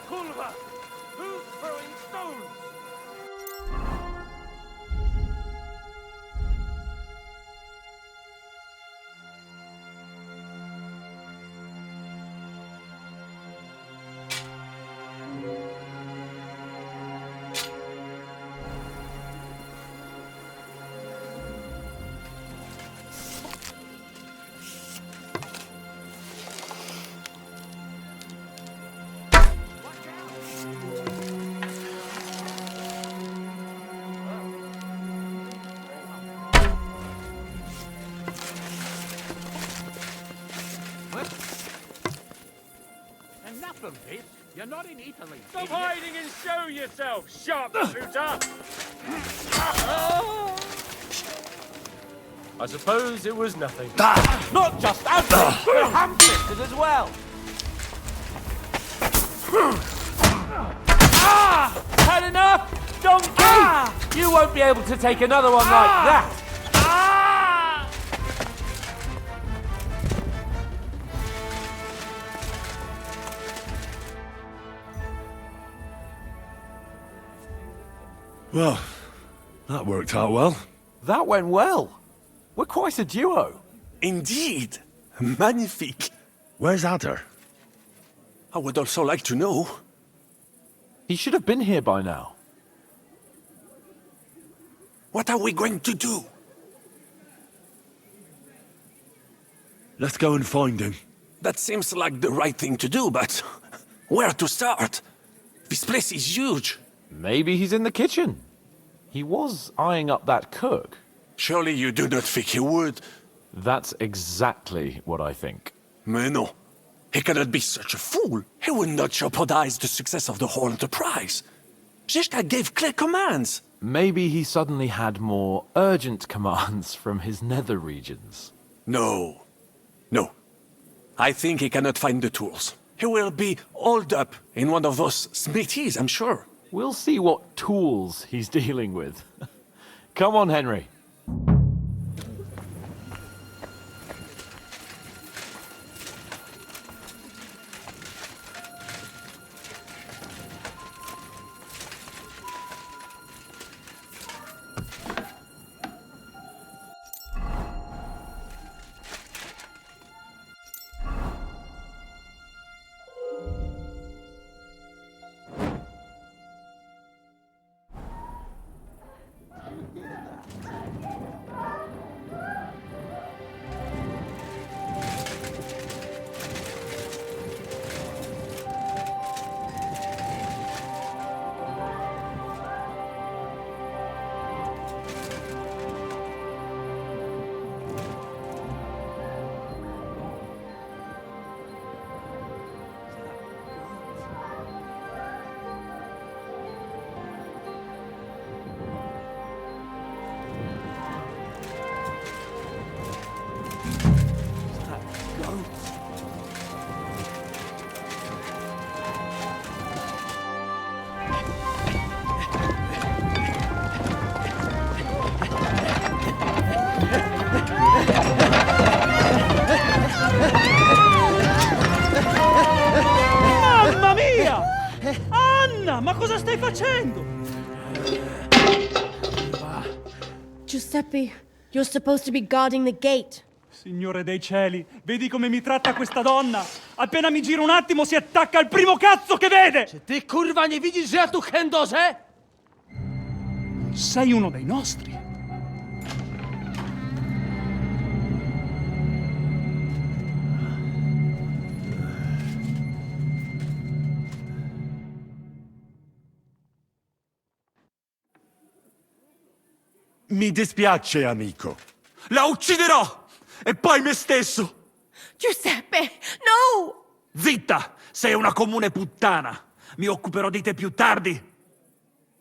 Kulva! Who's throwing stones? Enough of this. You're not in Italy. Stop hiding and show yourself, sharpshooter! I suppose it was nothing. Not just ugly, but ham-fisted as well. Had enough, donkey! You won't be able to take another one like that. Well, that worked out well. That went well. We're quite a duo. Indeed. Magnifique. Where's Adder? I would also like to know. He should have been here by now. What are we going to do? Let's go and find him. That seems like the right thing to do, but where to start? This place is huge. Maybe he's in the kitchen. He was eyeing up that cook. Surely you do not think he would? That's exactly what I think. Mais non. He cannot be such a fool. He would not jeopardize the success of the whole enterprise. Zizka gave clear commands. Maybe he suddenly had more urgent commands from his nether regions. No. No. I think he cannot find the tools. He will be holed up in one of those smithies, I'm sure. We'll see what tools he's dealing with. Come on, Henry. Mamma mia! Anna, ma cosa stai facendo? Giuseppe, you're supposed to be guarding the gate. Signore dei cieli, vedi come mi tratta questa donna? Appena mi giro un attimo si attacca al primo cazzo che vede! Czy ty kurwa nie widzisz, że ja tu chędożę? Sei uno dei nostri. Mi dispiace, amico. La ucciderò! E poi me stesso! Giuseppe, no! Zitta! Sei una comune puttana! Mi occuperò di te più tardi!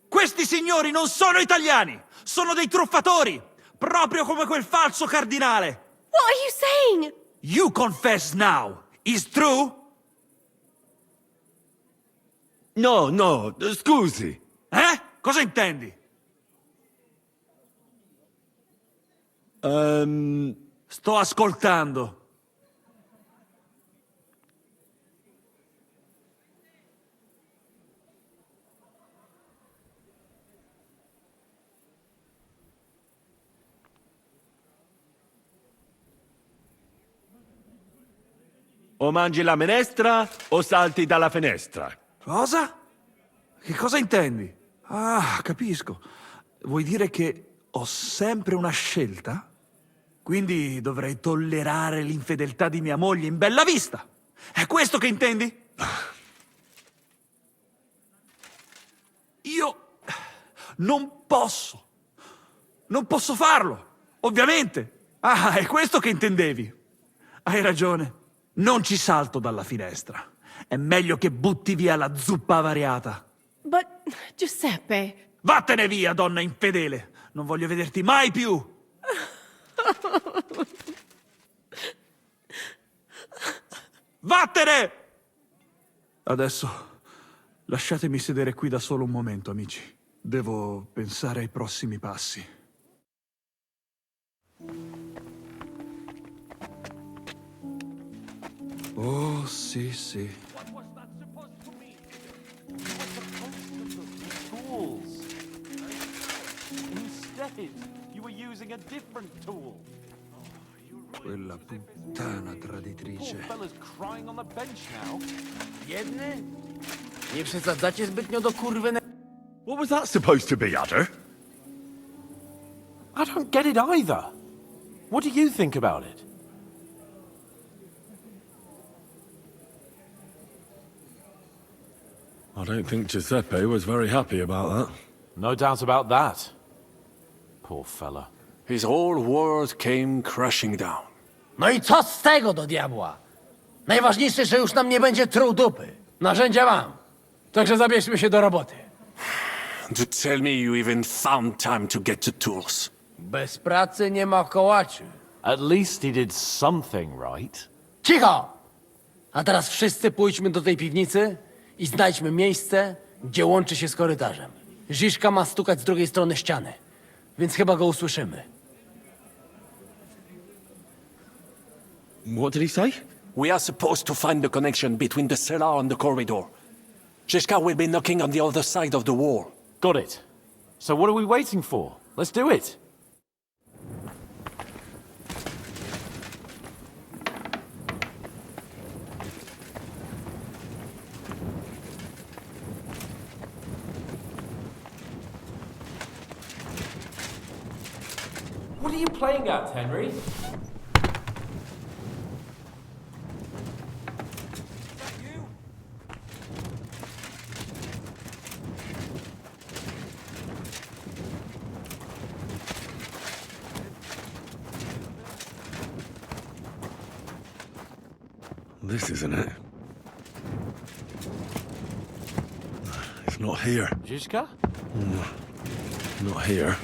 Questi signori non sono italiani! Sono dei truffatori! Proprio come quel falso cardinale! What are you saying? You confess now! Is true? No, no, scusi. Cosa intendi? Sto ascoltando. O mangi la minestra o salti dalla finestra. Cosa? Che cosa intendi? Ah, capisco. Vuoi dire che ho sempre una scelta? Quindi dovrei tollerare l'infedeltà di mia moglie in bella vista. È questo che intendi? Io non posso. Non posso farlo, ovviamente. Ah, è questo che intendevi. Hai ragione. Non ci salto dalla finestra. È meglio che butti via la zuppa avariata. But, Giuseppe... Vattene via, donna infedele. Non voglio vederti mai più. Vattene! Adesso lasciatemi sedere qui da solo un momento, amici. Devo pensare ai prossimi passi. Oh, sì, sì. Instead, you were using a different tool. Quella puttana traditrice. Poor fella's crying on the bench now. Biedny? Nie przesadzacie zbytnio do kurwy... What was that supposed to be, Udder? I don't get it either. What do you think about it? I don't think Giuseppe was very happy about that. No doubt about that. Poor fella. His whole world came crashing down. No i co z tego do diabła? Najważniejsze, że już nam nie będzie truł dupy. Narzędzia mam. Także zabierzmy się do roboty. To tell me you even found time to get the tools. Bez pracy nie ma kołaczy. At least he did something right. Cicho! A teraz wszyscy pójdźmy do tej piwnicy i znajdźmy miejsce, gdzie łączy się z korytarzem. Ziszka ma stukać z drugiej strony ściany, więc chyba go usłyszymy. What did he say? We are supposed to find the connection between the cellar and the corridor. Zizka will be knocking on the other side of the wall. Got it. So what are we waiting for? Let's do it. What are you playing at, Henry? This isn't it. It's not here. Zizka? No, not here.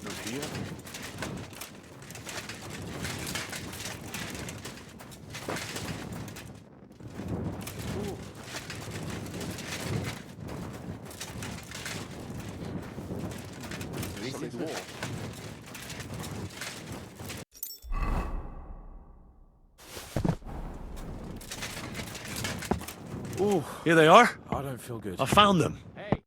Not here? Ooh, here they are. I don't feel good. I found them. Hey.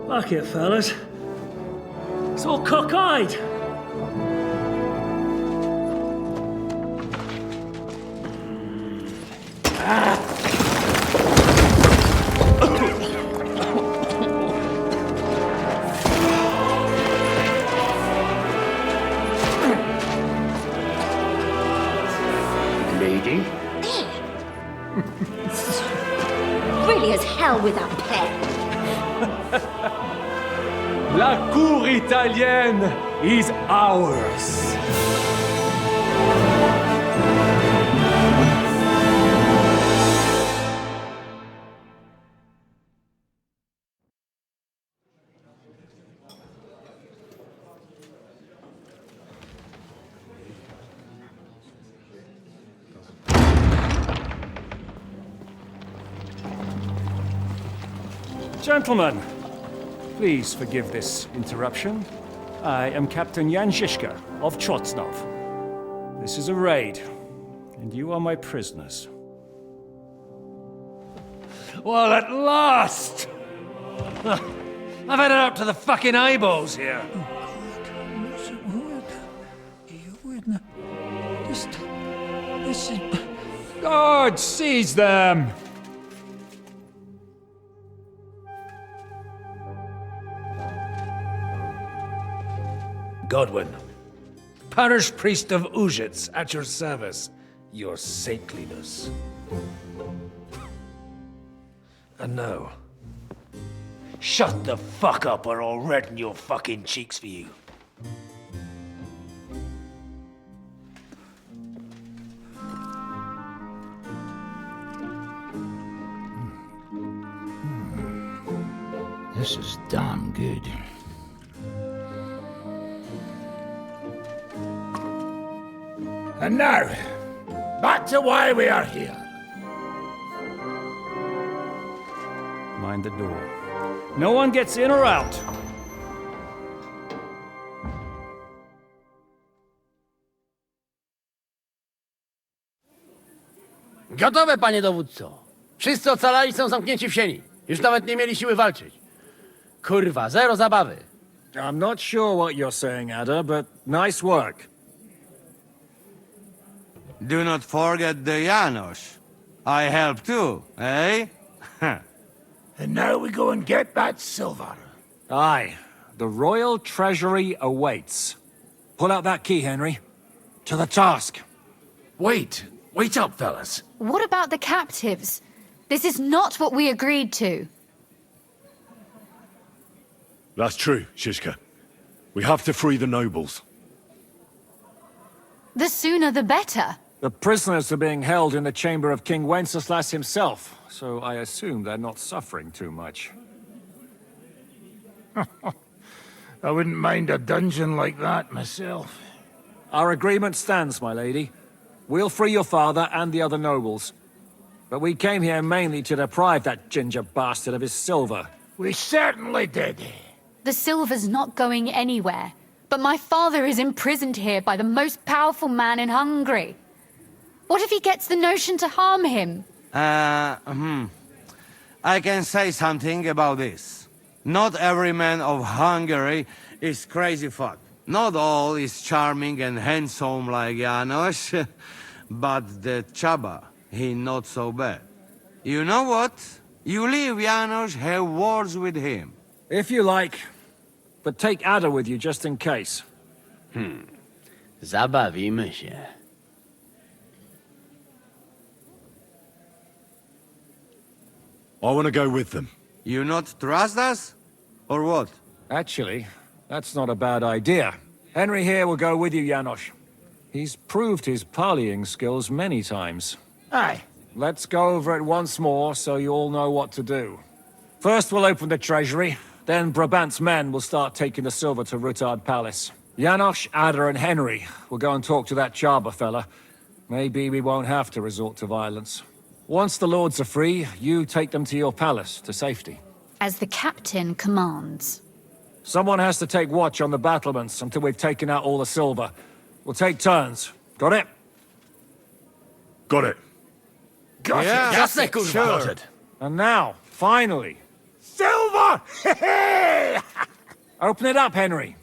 Fuck it, fellas. It's all cockeyed. Lady? Really as hell without pen. La cour italienne is ours. Gentlemen, please forgive this interruption. I am Captain Jan Zizka of Chotsnov. This is a raid, and you are my prisoners. Well, at last! I've had it up to the fucking eyeballs here. This is... God, seize them! Godwin, parish priest of Uzhitz, at your service, your saintliness. And now, shut the fuck up or I'll redden your fucking cheeks for you. This is damn good. And now, back to why we are here. Mind the door. No one gets in or out. Gotowe, panie dowódco. Wszyscy ocalali są zamknięci w sieni. Już nawet nie mieli siły walczyć. Kurwa, zero zabawy. I'm not sure what you're saying, Ada, but nice work. Do not forget the Janos. I help too, eh? And now we go and get that silver. Aye. The royal treasury awaits. Pull out that key, Henry. To the task. Wait up, fellas. What about the captives? This is not what we agreed to. That's true, Shishka. We have to free the nobles. The sooner the better. The prisoners are being held in the chamber of King Wenceslas himself, so I assume they're not suffering too much. I wouldn't mind a dungeon like that myself. Our agreement stands, my lady. We'll free your father and the other nobles. But we came here mainly to deprive that ginger bastard of his silver. We certainly did. The silver's not going anywhere. But my father is imprisoned here by the most powerful man in Hungary. What if he gets the notion to harm him? I can say something about this. Not every man of Hungary is crazy fuck. Not all is charming and handsome like Janos, but the Chaba, he not so bad. You know what? You leave Janos, have words with him. If you like, but take Ada with you just in case. Zabawimy się. I want to go with them. You not trust us? Or what? Actually, that's not a bad idea. Henry here will go with you, Janos. He's proved his parleying skills many times. Aye. Let's go over it once more so you all know what to do. First we'll open the treasury, then Brabant's men will start taking the silver to Rutard Palace. Janos, Ada and Henry will go and talk to that Chaba fella. Maybe we won't have to resort to violence. Once the lords are free, you take them to your palace to safety. As the captain commands. Someone has to take watch on the battlements until we've taken out all the silver. We'll take turns. Got it? Got it. Got it. Jasne, kurwa. sure. And now, finally, Silver! open it up, Henry.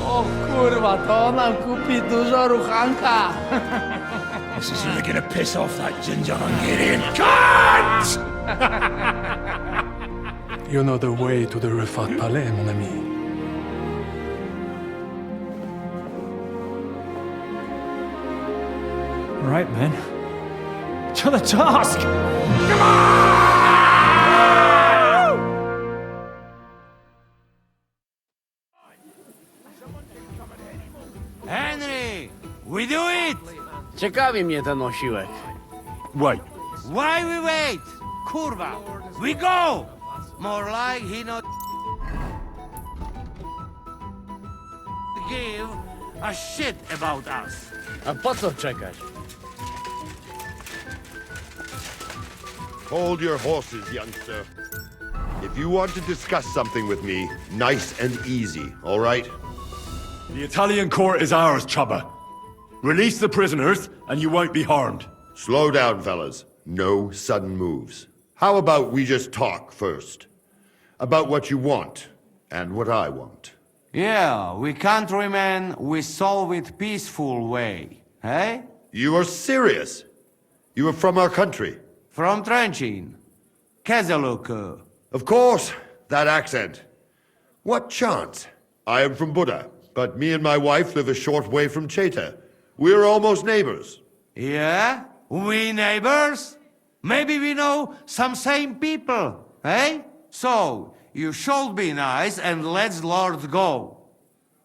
O kurwa, to nam kupi dużo ruchanka. This is really gonna piss off that ginger Hungarian cunt! You know the way to the Rufat Palais, mon ami. Right, men. To the task! Come on! Henry! We do it! Ciekawi mnie ten osiłek. Wait. Why we wait? Kurwa! We go! More like he not give a shit about us. A po co czekać? Hold your horses, youngster. If you want to discuss something with me, nice and easy, all right? The Italian court is ours, Chaba. Release the prisoners, and you won't be harmed. Slow down, fellas. No sudden moves. How about we just talk first? About what you want, and what I want. Yeah, we countrymen, we solve it peaceful way, eh? You are serious? You are from our country? From Trenchin. Kezeluk. Of course, that accent. What chance? I am from Buda, but me and my wife live a short way from Cheta. We're almost neighbors. Yeah? We neighbors? Maybe we know some same people, eh? So, you should be nice and let's Lord go.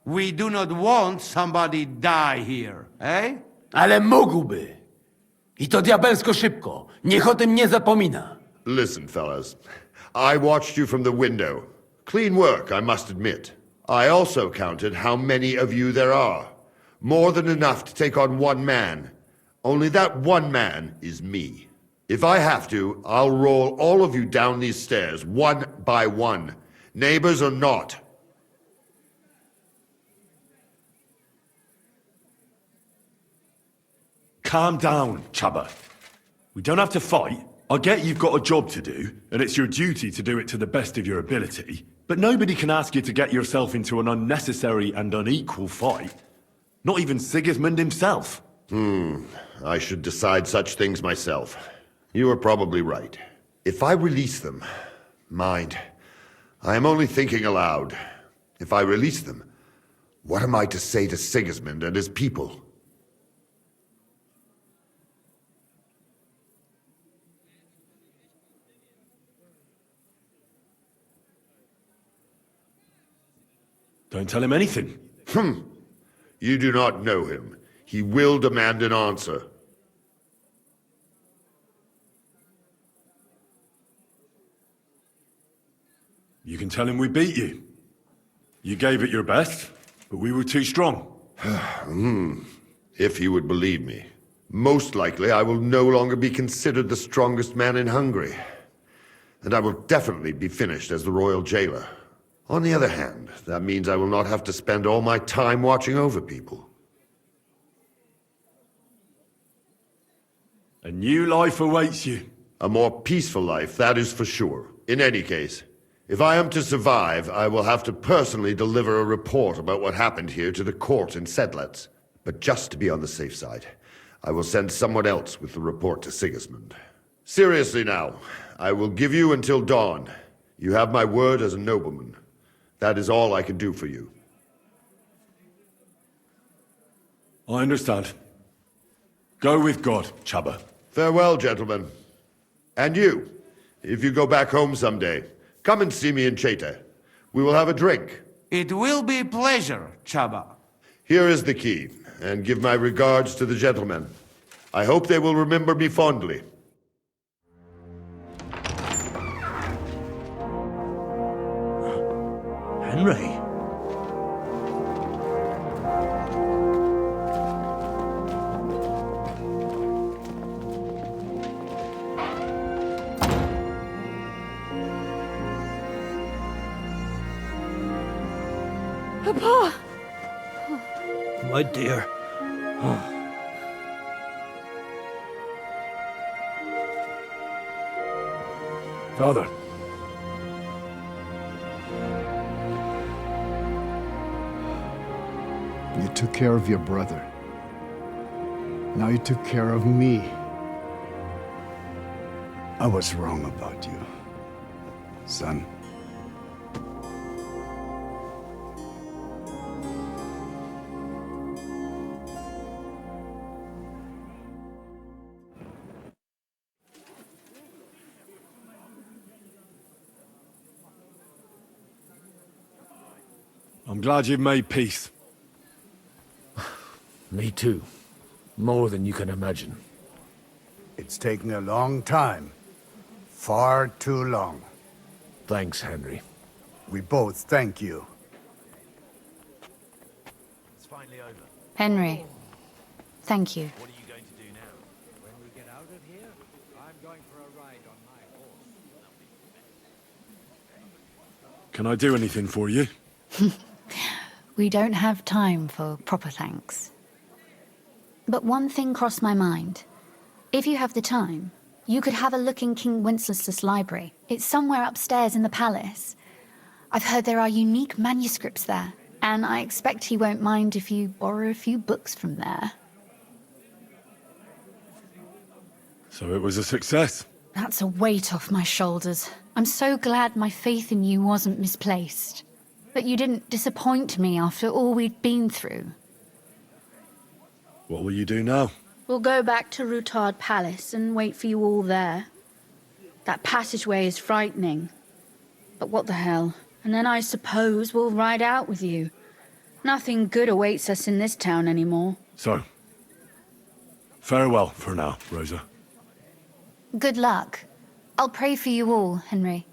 We do not want somebody die here, eh? Ale mógłby. I to diabelsko szybko. Niech o tym nie zapomina. Listen, fellas. I watched you from the window. Clean work, I must admit. I also counted how many of you there are. More than enough to take on one man. Only that one man is me. If I have to, I'll roll all of you down these stairs, one by one. Neighbors or not. calm down, Chubba. We don't have to fight. I get you've got a job to do, and it's your duty to do it to the best of your ability, but nobody can ask you to get yourself into an unnecessary and unequal fight. Not even Sigismund himself. I should decide such things myself. You are probably right. If I release them... Mind, I am only thinking aloud. If I release them, what am I to say to Sigismund and his people? Don't tell him anything. You do not know him. He will demand an answer. You can tell him we beat you. You gave it your best, but we were too strong. If he would believe me. Most likely I will no longer be considered the strongest man in Hungary. And I will definitely be finished as the royal jailer. On the other hand, that means I will not have to spend all my time watching over people. A new life awaits you. A more peaceful life, that is for sure. In any case, if I am to survive, I will have to personally deliver a report about what happened here to the court in Sedlec. But just to be on the safe side, I will send someone else with the report to Sigismund. Seriously now, I will give you until dawn. You have my word as a nobleman. That is all I can do for you. I understand. Go with God, Chubba. Farewell, gentlemen. And you, if you go back home someday, come and see me in Cheta. We will have a drink. It will be a pleasure, Chubba. Here is the key, and give my regards to the gentlemen. I hope they will remember me fondly. Henry? Papa! My dear. Father. You took care of your brother. Now you took care of me. I was wrong about you, son. I'm glad you've made peace. Me too. More than you can imagine. It's taken a long time. Far too long. Thanks, Henry. We both thank you. It's finally over. Henry, thank you. What are you going to do now? When we get out of here, I'm going for a ride on my horse. Can I do anything for you? We don't have time for proper thanks. But one thing crossed my mind. If you have the time, you could have a look in King Wenceslas' library. It's somewhere upstairs in the palace. I've heard there are unique manuscripts there, and I expect he won't mind if you borrow a few books from there. So it was a success? That's a weight off my shoulders. I'm so glad my faith in you wasn't misplaced. That you didn't disappoint me after all we'd been through. What will you do now? We'll go back to Rutard Palace and wait for you all there. That passageway is frightening. But what the hell? And then I suppose we'll ride out with you. Nothing good awaits us in this town anymore. So, farewell for now, Rosa. Good luck. I'll pray for you all, Henry.